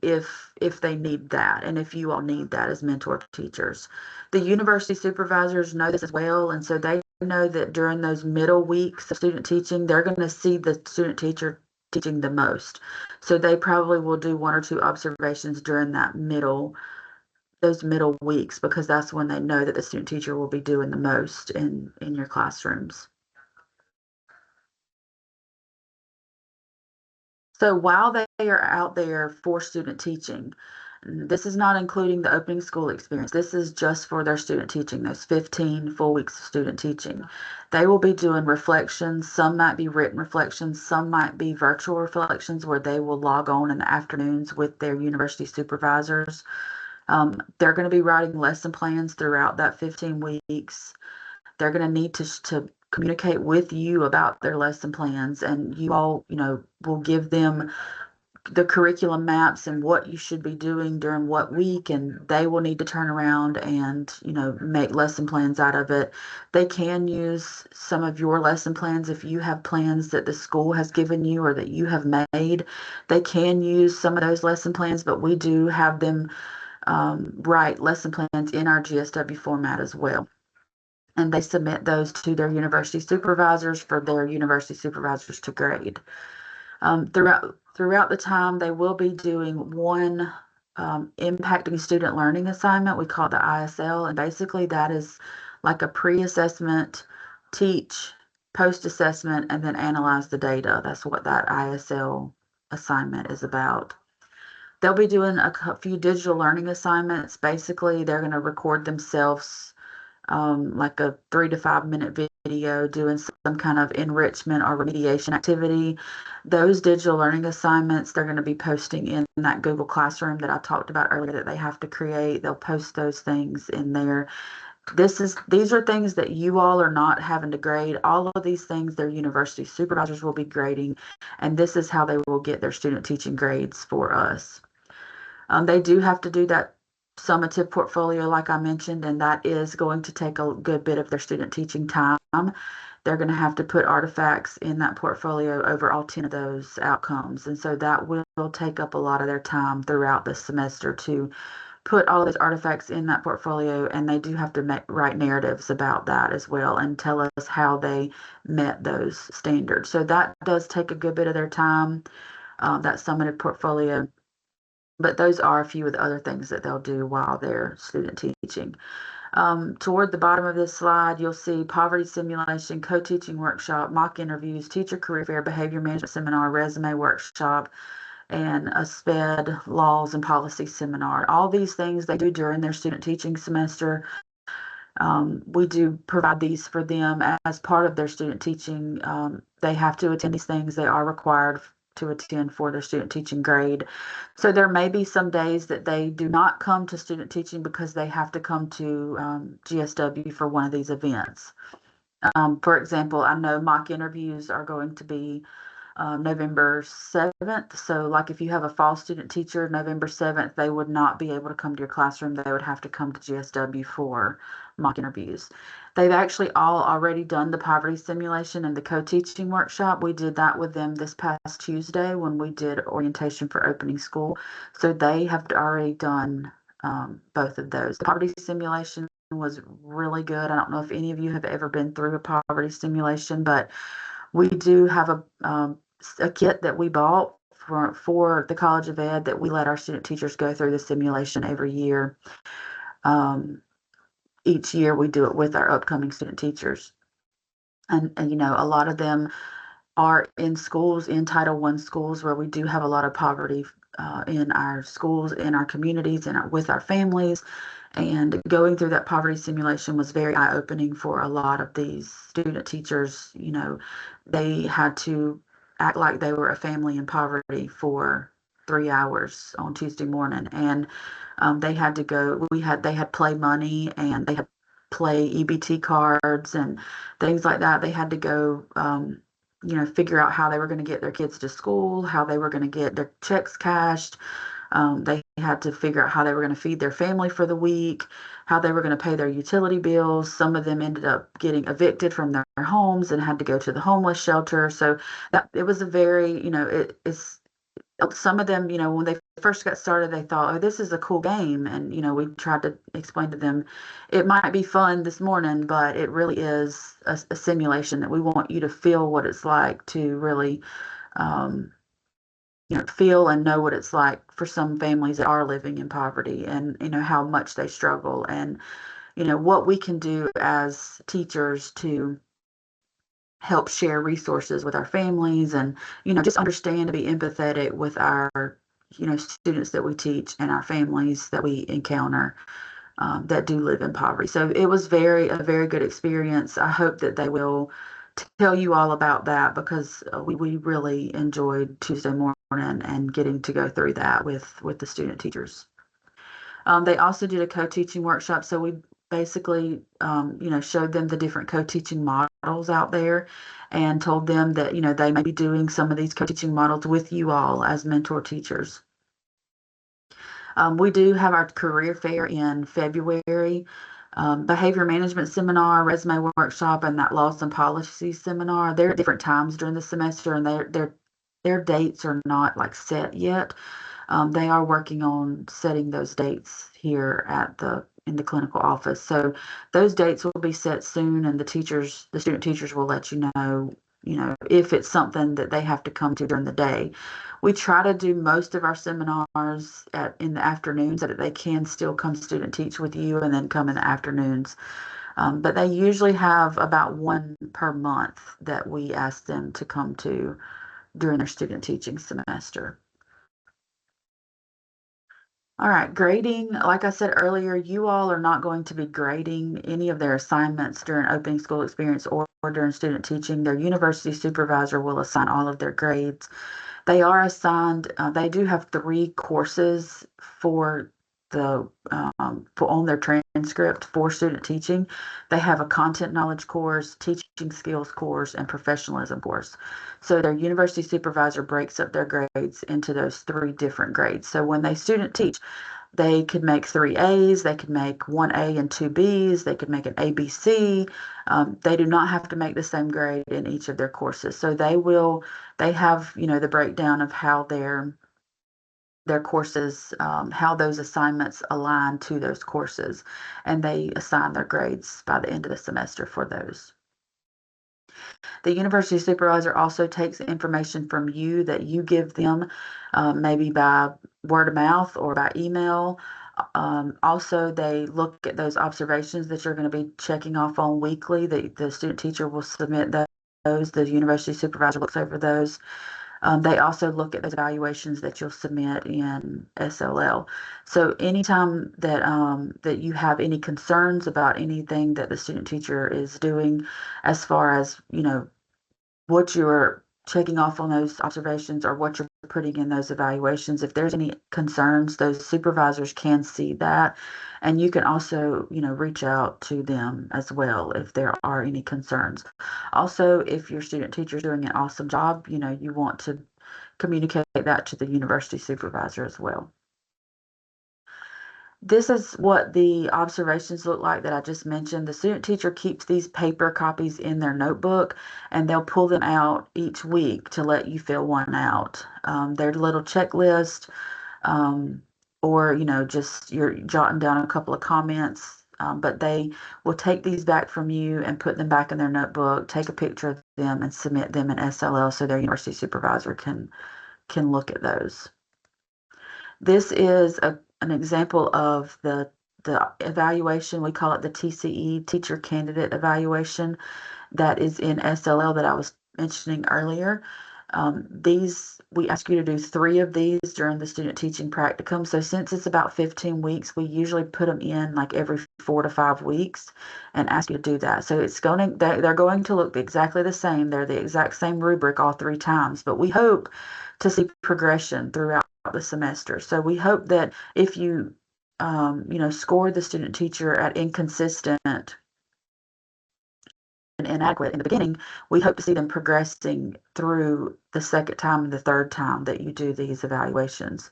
if they need that, and if you all need that as mentor teachers. The university supervisors know this as well, and so they know that during those middle weeks of student teaching, they're going to see the student teacher teaching the most. So they probably will do 1 or 2 observations during those middle weeks, because that's when they know that the student teacher will be doing the most in your classrooms. So while they are out there for student teaching, this is not including the opening school experience. This is just for their student teaching, those 15 full weeks of student teaching. They will be doing reflections. Some might be written reflections. Some might be virtual reflections, where they will log on in the afternoons with their university supervisors. They're going to be writing lesson plans throughout that 15 weeks. They're going to need to communicate with you about their lesson plans, and you all, will give them the curriculum maps and what you should be doing during what week, and they will need to turn around and, make lesson plans out of it. They can use some of your lesson plans if you have plans that the school has given you or that you have made. They can use some of those lesson plans, but we do have them write lesson plans in our GSW format as well. And they submit those to their university supervisors for their university supervisors to grade. Throughout the time, they will be doing one impacting student learning assignment. We call it the ISL, and basically that is like a pre-assessment, teach, post-assessment, and then analyze the data. That's what that ISL assignment is about. They'll be doing a few digital learning assignments. Basically, they're going to record themselves like a 3 to 5 minute video doing some kind of enrichment or remediation activity. Those digital learning assignments, they're going to be posting in that Google Classroom that I talked about earlier that they have to create. They'll post those things in there. These are things that you all are not having to grade. All of these things their university supervisors will be grading, and this is how they will get their student teaching grades for us. They do have to do that summative portfolio, like I mentioned, and that is going to take a good bit of their student teaching time. They're going to have to put artifacts in that portfolio over all 10 of those outcomes. And so that will take up a lot of their time throughout the semester to put all those artifacts in that portfolio. And they do have to write narratives about that as well and tell us how they met those standards. So that does take a good bit of their time, that summative portfolio. But those are a few of the other things that they'll do while they're student teaching. Toward the bottom of this slide, you'll see poverty simulation, co-teaching workshop, mock interviews, teacher career fair, behavior management seminar, resume workshop, and a SPED laws and policy seminar. All these things they do during their student teaching semester. We do provide these for them as part of their student teaching. They have to attend these things. They are required to attend for their student teaching grade. So there may be some days that they do not come to student teaching because they have to come to GSW for one of these events. For example, I know mock interviews are going to be November 7th. So like if you have a fall student teacher, November 7th, they would not be able to come to your classroom. They would have to come to GSW for mock interviews. They've actually all already done the poverty simulation and the co-teaching workshop. We did that with them this past Tuesday when we did orientation for opening school. So they have already done both of those. The poverty simulation was really good. I don't know if any of you have ever been through a poverty simulation, but we do have a kit that we bought for the College of Ed that we let our student teachers go through the simulation every year. Each year we do it with our upcoming student teachers. And you know, a lot of them are in schools, in Title I schools, where we do have a lot of poverty in our schools, in our communities, and with our families. And going through that poverty simulation was very eye-opening for a lot of these student teachers. You know, they had to act like they were a family in poverty for 3 hours on Tuesday morning. And they had to go, they had play money and they had play EBT cards and things like that. They had to go, you know, figure out how they were going to get their kids to school, how they were going to get their checks cashed. They had to figure out how they were going to feed their family for the week, how they were going to pay their utility bills. Some of them ended up getting evicted from their homes and had to go to the homeless shelter. So that it was a very, you know, it's some of them, you know, when they first got started, they thought, oh, this is a cool game. And, you know, we tried to explain to them, it might be fun this morning, but it really is a simulation that we want you to feel what it's like to really, you know, feel and know what it's like for some families that are living in poverty and, you know, how much they struggle and, you know, what we can do as teachers to help share resources with our families and, you know, just understand to be empathetic with our, you know, students that we teach and our families that we encounter that do live in poverty. So it was a very good experience. I hope that they will tell you all about that because we really enjoyed Tuesday morning and getting to go through that with the student teachers. They also did a co-teaching workshop. So we basically, you know, showed them the different co-teaching models out there and told them that, you know, they may be doing some of these co-teaching models with you all as mentor teachers. We do have our career fair in February, behavior management seminar, resume workshop, and that laws and policy seminar. They're at different times during the semester, and their dates are not like set yet. They are working on setting those dates here in the clinical office. So those dates will be set soon, and the student teachers will let you know, if it's something that they have to come to during the day. We try to do most of our seminars in the afternoons so that they can still come student teach with you and then come in the afternoons. But they usually have about one per month that we ask them to come to during their student teaching semester. All right, grading, like I said earlier, you all are not going to be grading any of their assignments during opening school experience or during student teaching. Their university supervisor will assign all of their grades. They are assigned, they do have 3 courses for on their transcript for student teaching. They have a content knowledge course, teaching skills course, and professionalism course. So their university supervisor breaks up their grades into those 3 different grades. So when they student teach, they could make 3 A's, they could make 1 A and 2 B's, they could make an ABC. They do not have to make the same grade in each of their courses. So they have, the breakdown of how their courses, how those assignments align to those courses, and they assign their grades by the end of the semester for those. The university supervisor also takes information from you that you give them, maybe by word of mouth or by email. Also, they look at those observations that you're going to be checking off on weekly. The student teacher will submit those. The university supervisor looks over those. They also look at those evaluations that you'll submit in SLL. So anytime that you have any concerns about anything that the student teacher is doing, as far as what you're checking off on those observations or what you're putting in those evaluations, if there's any concerns, those supervisors can see that. And you can also, reach out to them as well if there are any concerns. Also, if your student teacher is doing an awesome job, you want to communicate that to the university supervisor as well. This is what the observations look like that I just mentioned. The student teacher keeps these paper copies in their notebook, and they'll pull them out each week to let you fill one out. Their little checklist, or just you're jotting down a couple of comments, but they will take these back from you and put them back in their notebook, take a picture of them, and submit them in SLL so their university supervisor can look at those. This is an example of the evaluation. We call it the TCE, Teacher Candidate Evaluation, that is in SLL that I was mentioning earlier. We ask you to do 3 of these during the student teaching practicum. So since it's about 15 weeks, we usually put them in like every 4 to 5 weeks and ask you to do that. So they're going to look exactly the same. They're the exact same rubric all 3 times, but we hope to see progression throughout the semester. So we hope that if you, score the student teacher at inconsistent and inadequate in the beginning, we hope to see them progressing through the second time and the third time that you do these evaluations.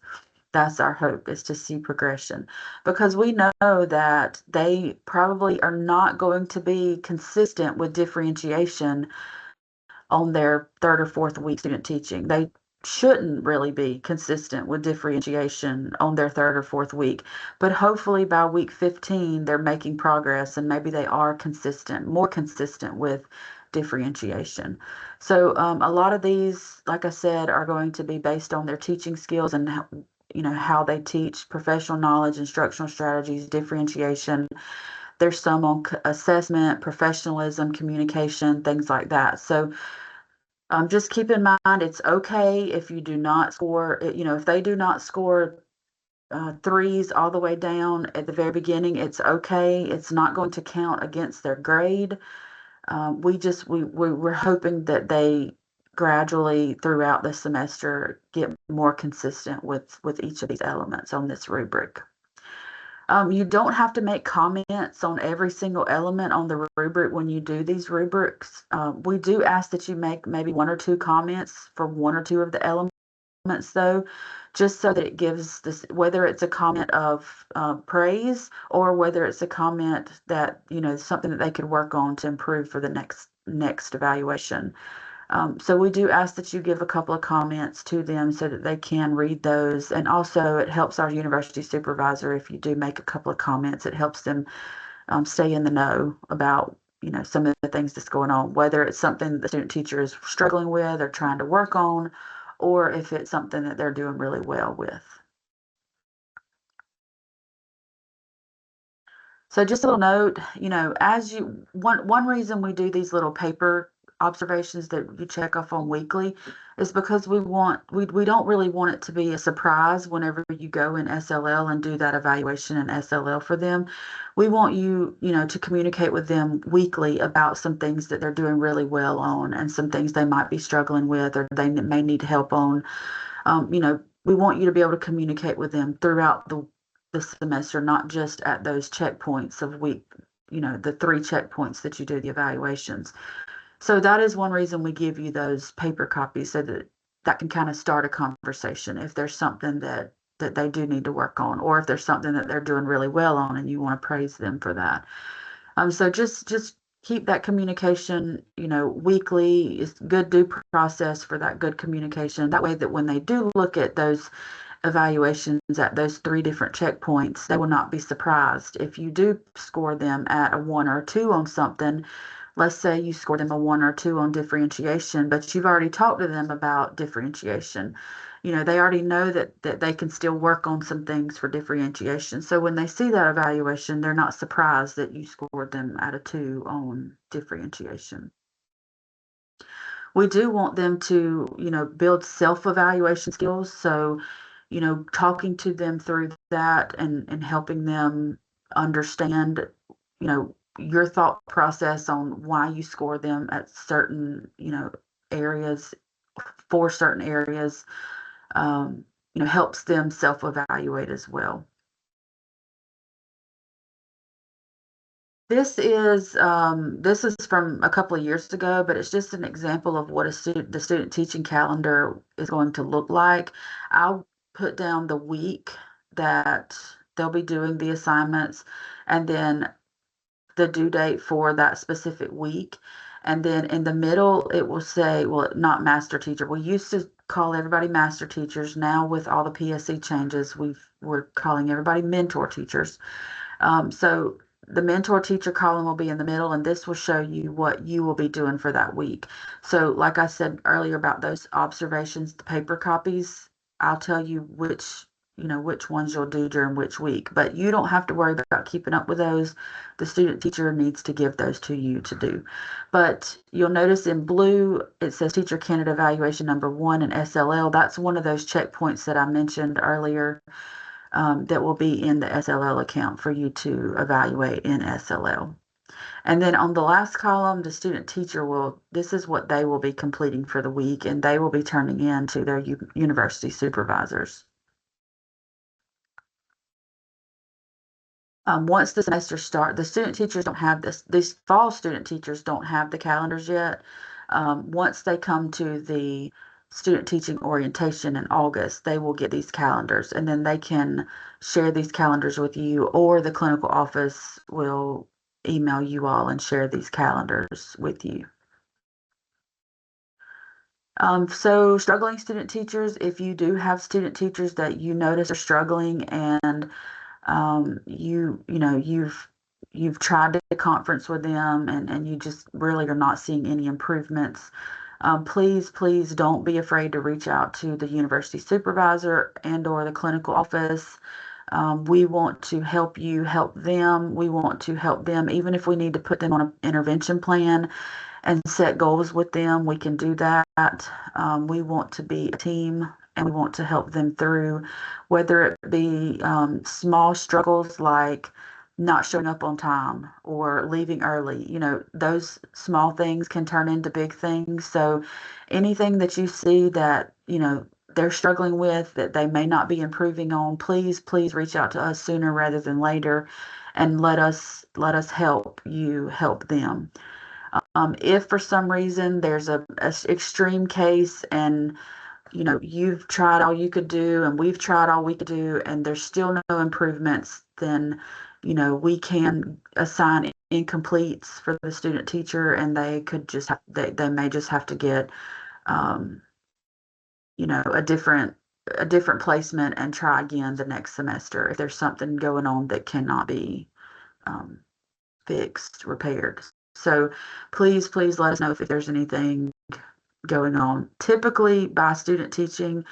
That's our hope, is to see progression, because we know that they probably are not going to be consistent with differentiation on their 3rd or 4th week student teaching. They shouldn't really be consistent with differentiation on their 3rd or 4th week, but hopefully by week 15 they're making progress and maybe they are more consistent with differentiation. So a lot of these, like I said, are going to be based on their teaching skills and how they teach, professional knowledge, instructional strategies, differentiation. There's some on assessment, professionalism, communication, things like that. So just keep in mind, it's okay if you do not score, if they do not score 3s all the way down at the very beginning, it's okay. It's not going to count against their grade. We're hoping that they gradually throughout the semester get more consistent with each of these elements on this rubric. You don't have to make comments on every single element on the rubric when you do these rubrics. We do ask that you make maybe 1 or 2 comments for 1 or 2 of the elements, though, just so that it gives this, whether it's a comment of praise or whether it's a comment that, something that they could work on to improve for the next evaluation. So we do ask that you give a couple of comments to them so that they can read those. And also it helps our university supervisor if you do make a couple of comments. It helps them stay in the know about, some of the things that's going on, whether it's something the student teacher is struggling with or trying to work on, or if it's something that they're doing really well with. So just a little note, one reason we do these little paper observations that you check off on weekly is because we don't really want it to be a surprise whenever you go in SLL and do that evaluation in SLL for them. We want you, to communicate with them weekly about some things that they're doing really well on and some things they might be struggling with or they may need help on. We want you to be able to communicate with them throughout the semester, not just at those checkpoints of week, the 3 checkpoints that you do the evaluations. So that is one reason we give you those paper copies so that can kind of start a conversation if there's something that they do need to work on, or if there's something that they're doing really well on and you want to praise them for that. So just keep that communication, weekly is good due process for that good communication. That way that when they do look at those evaluations at those 3 different checkpoints, they will not be surprised if you do score them at a 1 or a 2 on something. Let's say you score them a 1 or 2 on differentiation, but you've already talked to them about differentiation. They already know that they can still work on some things for differentiation. So when they see that evaluation, they're not surprised that you scored them at a 2 on differentiation. We do want them to, build self-evaluation skills. So, talking to them through that and helping them understand, your thought process on why you score them at certain, areas for certain areas, helps them self-evaluate as well. This is from a couple of years ago, but it's just an example of what the student teaching calendar is going to look like. I'll put down the week that they'll be doing the assignments, and then the due date for that specific week. And then in the middle, it will say, well, not master teacher. We used to call everybody master teachers. Now with all the PSE changes, we're calling everybody mentor teachers. So the mentor teacher column will be in the middle, and this will show you what you will be doing for that week. So like I said earlier about those observations, the paper copies, I'll tell you which ones you'll do during which week, but you don't have to worry about keeping up with those. The student teacher needs to give those to you to do. But you'll notice in blue, it says teacher candidate evaluation number 1 in SLL. That's one of those checkpoints that I mentioned earlier. That will be in the SLL account for you to evaluate in SLL. And then on the last column, the student teacher this is what they will be completing for the week, and they will be turning in to their university supervisors. Once the semester starts, the student teachers don't have this. These fall student teachers don't have the calendars yet. Once they come to the student teaching orientation in August, they will get these calendars, and then they can share these calendars with you, or the clinical office will email you all and share these calendars with you. So struggling student teachers, if you do have student teachers that you notice are struggling and you've tried to conference with them and you just really are not seeing any improvements, please don't be afraid to reach out to the university supervisor and or the clinical office. We want to help you help them. We want to help them, even if we need to put them on an intervention plan and set goals with them, we can do that. We want to be a team, and we want to help them through, whether it be small struggles like not showing up on time or leaving early. Those small things can turn into big things. So anything that you see that, they're struggling with that they may not be improving on, please reach out to us sooner rather than later, and let us help you help them. If for some reason there's a extreme case and you've tried all you could do and we've tried all we could do and there's still no improvements, then we can assign incompletes for the student teacher, and they could just they may just have to get a different placement and try again the next semester if there's something going on that cannot be fixed, repaired. So please let us know if there's anything going on. Typically by student teaching,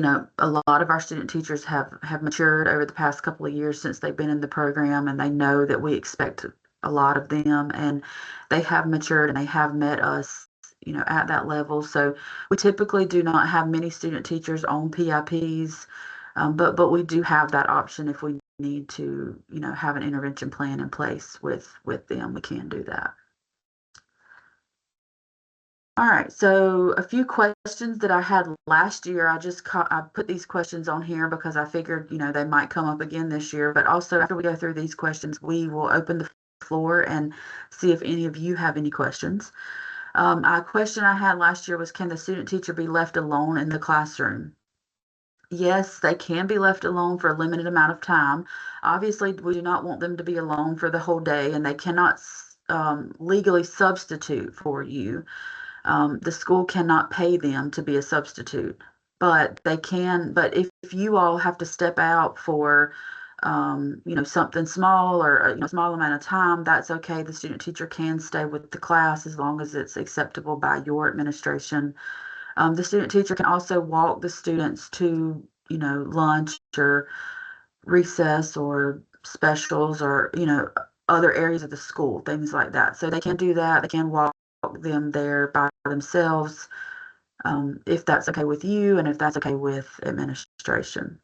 a lot of our student teachers have matured over the past couple of years since they've been in the program, and they know that we expect a lot of them, and they have matured and they have met us, at that level. So we typically do not have many student teachers on PIPs, but we do have that option if we need to, have an intervention plan in place with them. We can do that. All right, so a few questions that I had last year. I put these questions on here because I figured, they might come up again this year. But also, after we go through these questions, we will open the floor and see if any of you have any questions. A question I had last year was, can the student teacher be left alone in the classroom? Yes, they can be left alone for a limited amount of time. Obviously, we do not want them to be alone for the whole day, and they cannot legally substitute for you. The school cannot pay them to be a substitute, but they can. But if you all have to step out for, something small or a small amount of time, that's okay. The student teacher can stay with the class as long as it's acceptable by your administration. The student teacher can also walk the students to, lunch or recess or specials or, other areas of the school, things like that. So they can do that. They can walk them there by themselves, if that's okay with you and if that's okay with administration.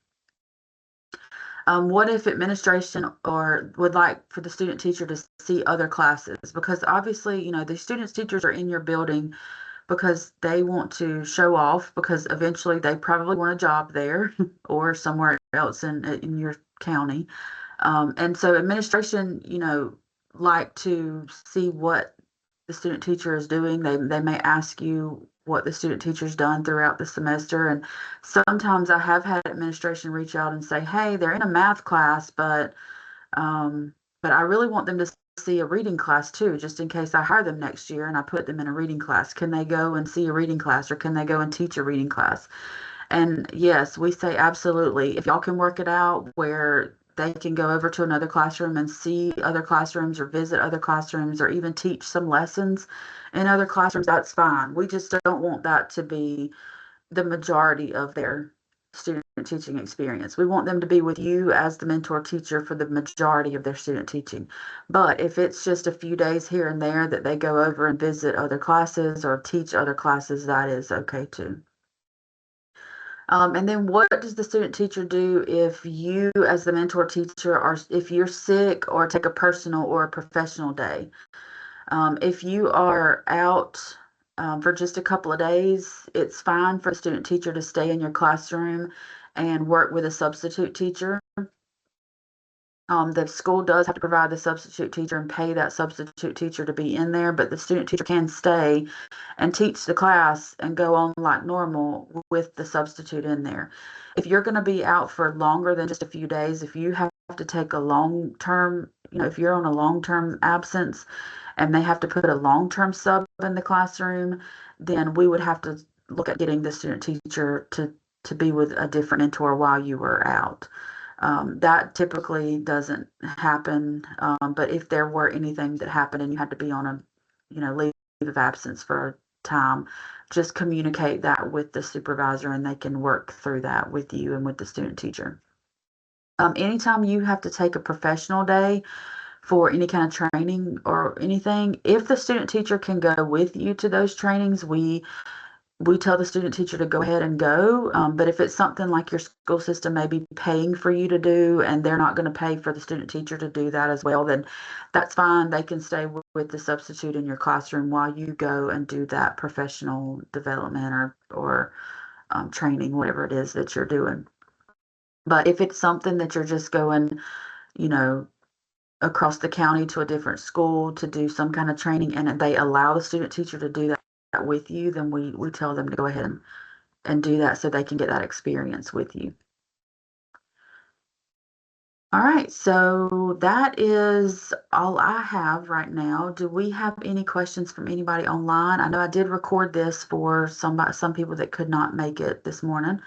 What if administration or would like for the student teacher to see other classes? Because obviously, the students teachers are in your building because they want to show off, because eventually they probably want a job there or somewhere else in your county. And so administration, like to see what the student teacher is doing. They may ask you what the student teacher's done throughout the semester. And sometimes I have had administration reach out and say, hey, they're in a math class, but I really want them to see a reading class too, just in case I hire them next year and I put them in a reading class. Can they go and see a reading class, or can they go and teach a reading class? And yes, we say absolutely. If y'all can work it out where they can go over to another classroom and see other classrooms or visit other classrooms or even teach some lessons in other classrooms, that's fine. We just don't want that to be the majority of their student teaching experience. We want them to be with you as the mentor teacher for the majority of their student teaching. But if it's just a few days here and there that they go over and visit other classes or teach other classes, that is okay too. And then what does the student teacher do if you, as the mentor teacher, if you're sick or take a personal or a professional day? If you are out for just a couple of days, it's fine for the student teacher to stay in your classroom and work with a substitute teacher. The school does have to provide the substitute teacher and pay that substitute teacher to be in there, but the student teacher can stay and teach the class and go on like normal with the substitute in there. If you're going to be out for longer than just a few days, if you have to take a long term, if you're on a long term absence and they have to put a long term sub in the classroom, then we would have to look at getting the student teacher to be with a different mentor while you were out. That typically doesn't happen, but if there were anything that happened and you had to be on a, leave of absence for a time, just communicate that with the supervisor and they can work through that with you and with the student teacher. Anytime you have to take a professional day for any kind of training or anything, if the student teacher can go with you to those trainings, we tell the student teacher to go ahead and go. But if it's something like your school system may be paying for you to do and they're not going to pay for the student teacher to do that as well, then that's fine. They can stay with the substitute in your classroom while you go and do that professional development or training, whatever it is that you're doing. But if it's something that you're just going, you know, across the county to a different school to do some kind of training and they allow the student teacher to do that with you, then we tell them to go ahead and do that so they can get that experience with you. All right, so that is all I have right now. Do we have any questions from anybody online? I know I did record this for some people that could not make it this morning,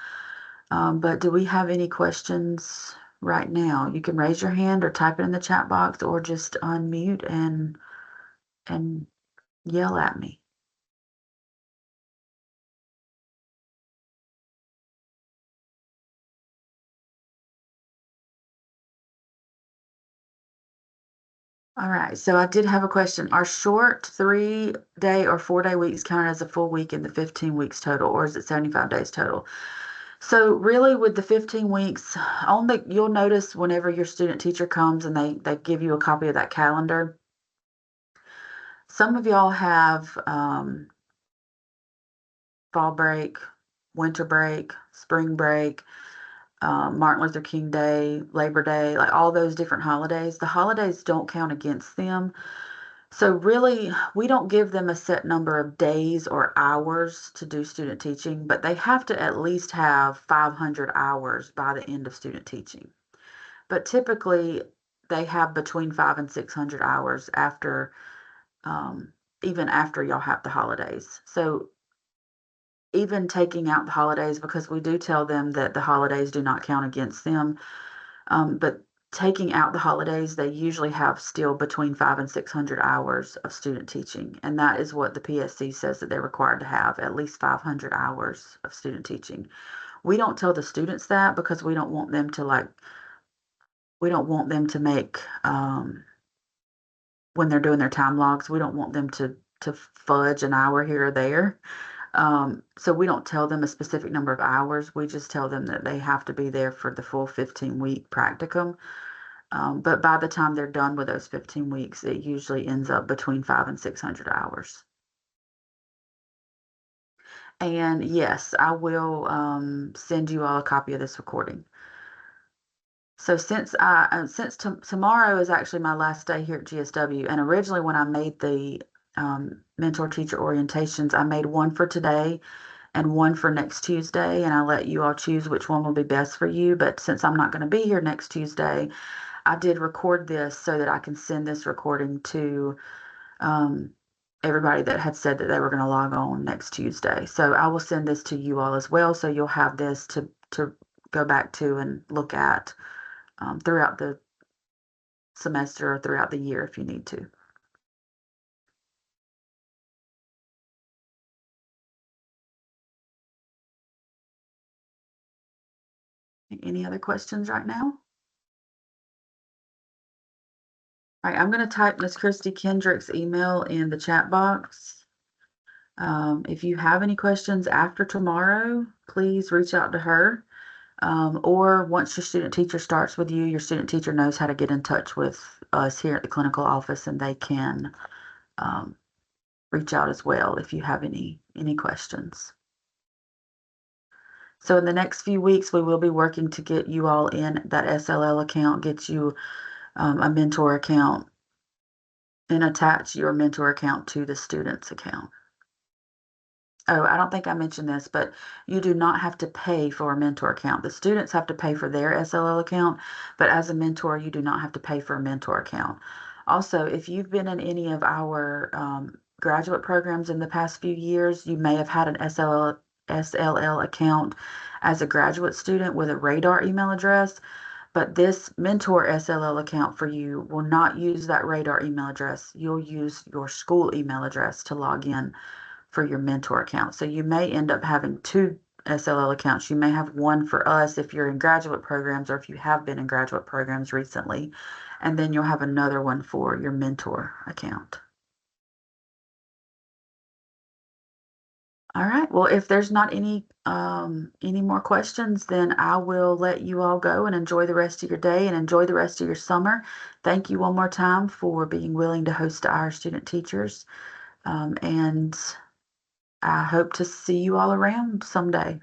but do we have any questions right now? You can raise your hand or type it in the chat box or just unmute and yell at me. All right, so I did have a question. Are short 3-day or 4-day weeks counted as a full week in the 15 weeks total, or is it 75 days total? So really with the 15 weeks, you'll notice whenever your student teacher comes and they give you a copy of that calendar, some of y'all have fall break, winter break, spring break, Martin Luther King Day, Labor Day, like all those different holidays. The holidays don't count against them. So really, we don't give them a set number of days or hours to do student teaching, but they have to at least have 500 hours by the end of student teaching. But typically, they have between 500 and 600 hours after, even after y'all have the holidays. So even taking out the holidays, because we do tell them that the holidays do not count against them, but taking out the holidays, they usually have still between 500 and 600 hours of student teaching. And that is what the PSC says that they're required to have, at least 500 hours of student teaching. We don't tell the students that because we don't want them to make, when they're doing their time logs, we don't want them to fudge an hour here or there. So we don't tell them a specific number of hours. We just tell them that they have to be there for the full 15-week practicum. But by the time they're done with those 15 weeks, it usually ends up between 500 and 600 hours. And yes, I will send you all a copy of this recording. So since tomorrow is actually my last day here at GSW, and originally when I made the mentor teacher orientations, I made one for today and one for next Tuesday, and I let you all choose which one will be best for you. But since I'm not going to be here next Tuesday, I did record this so that I can send this recording to everybody that had said that they were going to log on next Tuesday. So I will send this to you all as well, so you'll have this to go back to and look at throughout the semester or throughout the year if you need to. Any other questions right now? All right, I'm going to type Miss Christy Kendrick's email in the chat box. If you have any questions after tomorrow, please reach out to her. Or once your student teacher starts with you, your student teacher knows how to get in touch with us here at the clinical office, and they can reach out as well if you have any questions. So in the next few weeks, we will be working to get you all in that SLL account, get you a mentor account, and attach your mentor account to the student's account. Oh, I don't think I mentioned this, but you do not have to pay for a mentor account. The students have to pay for their SLL account, but as a mentor, you do not have to pay for a mentor account. Also, if you've been in any of our graduate programs in the past few years, you may have had an SLL account as a graduate student with a Radar email address, but this mentor SLL account for you will not use that Radar email address. You'll use your school email address to log in for your mentor account. So you may end up having two SLL accounts. You may have one for us if you're in graduate programs or if you have been in graduate programs recently, and then you'll have another one for your mentor account. All right. Well, if there's not any more questions, then I will let you all go and enjoy the rest of your day and enjoy the rest of your summer. Thank you one more time for being willing to host our student teachers. And I hope to see you all around someday.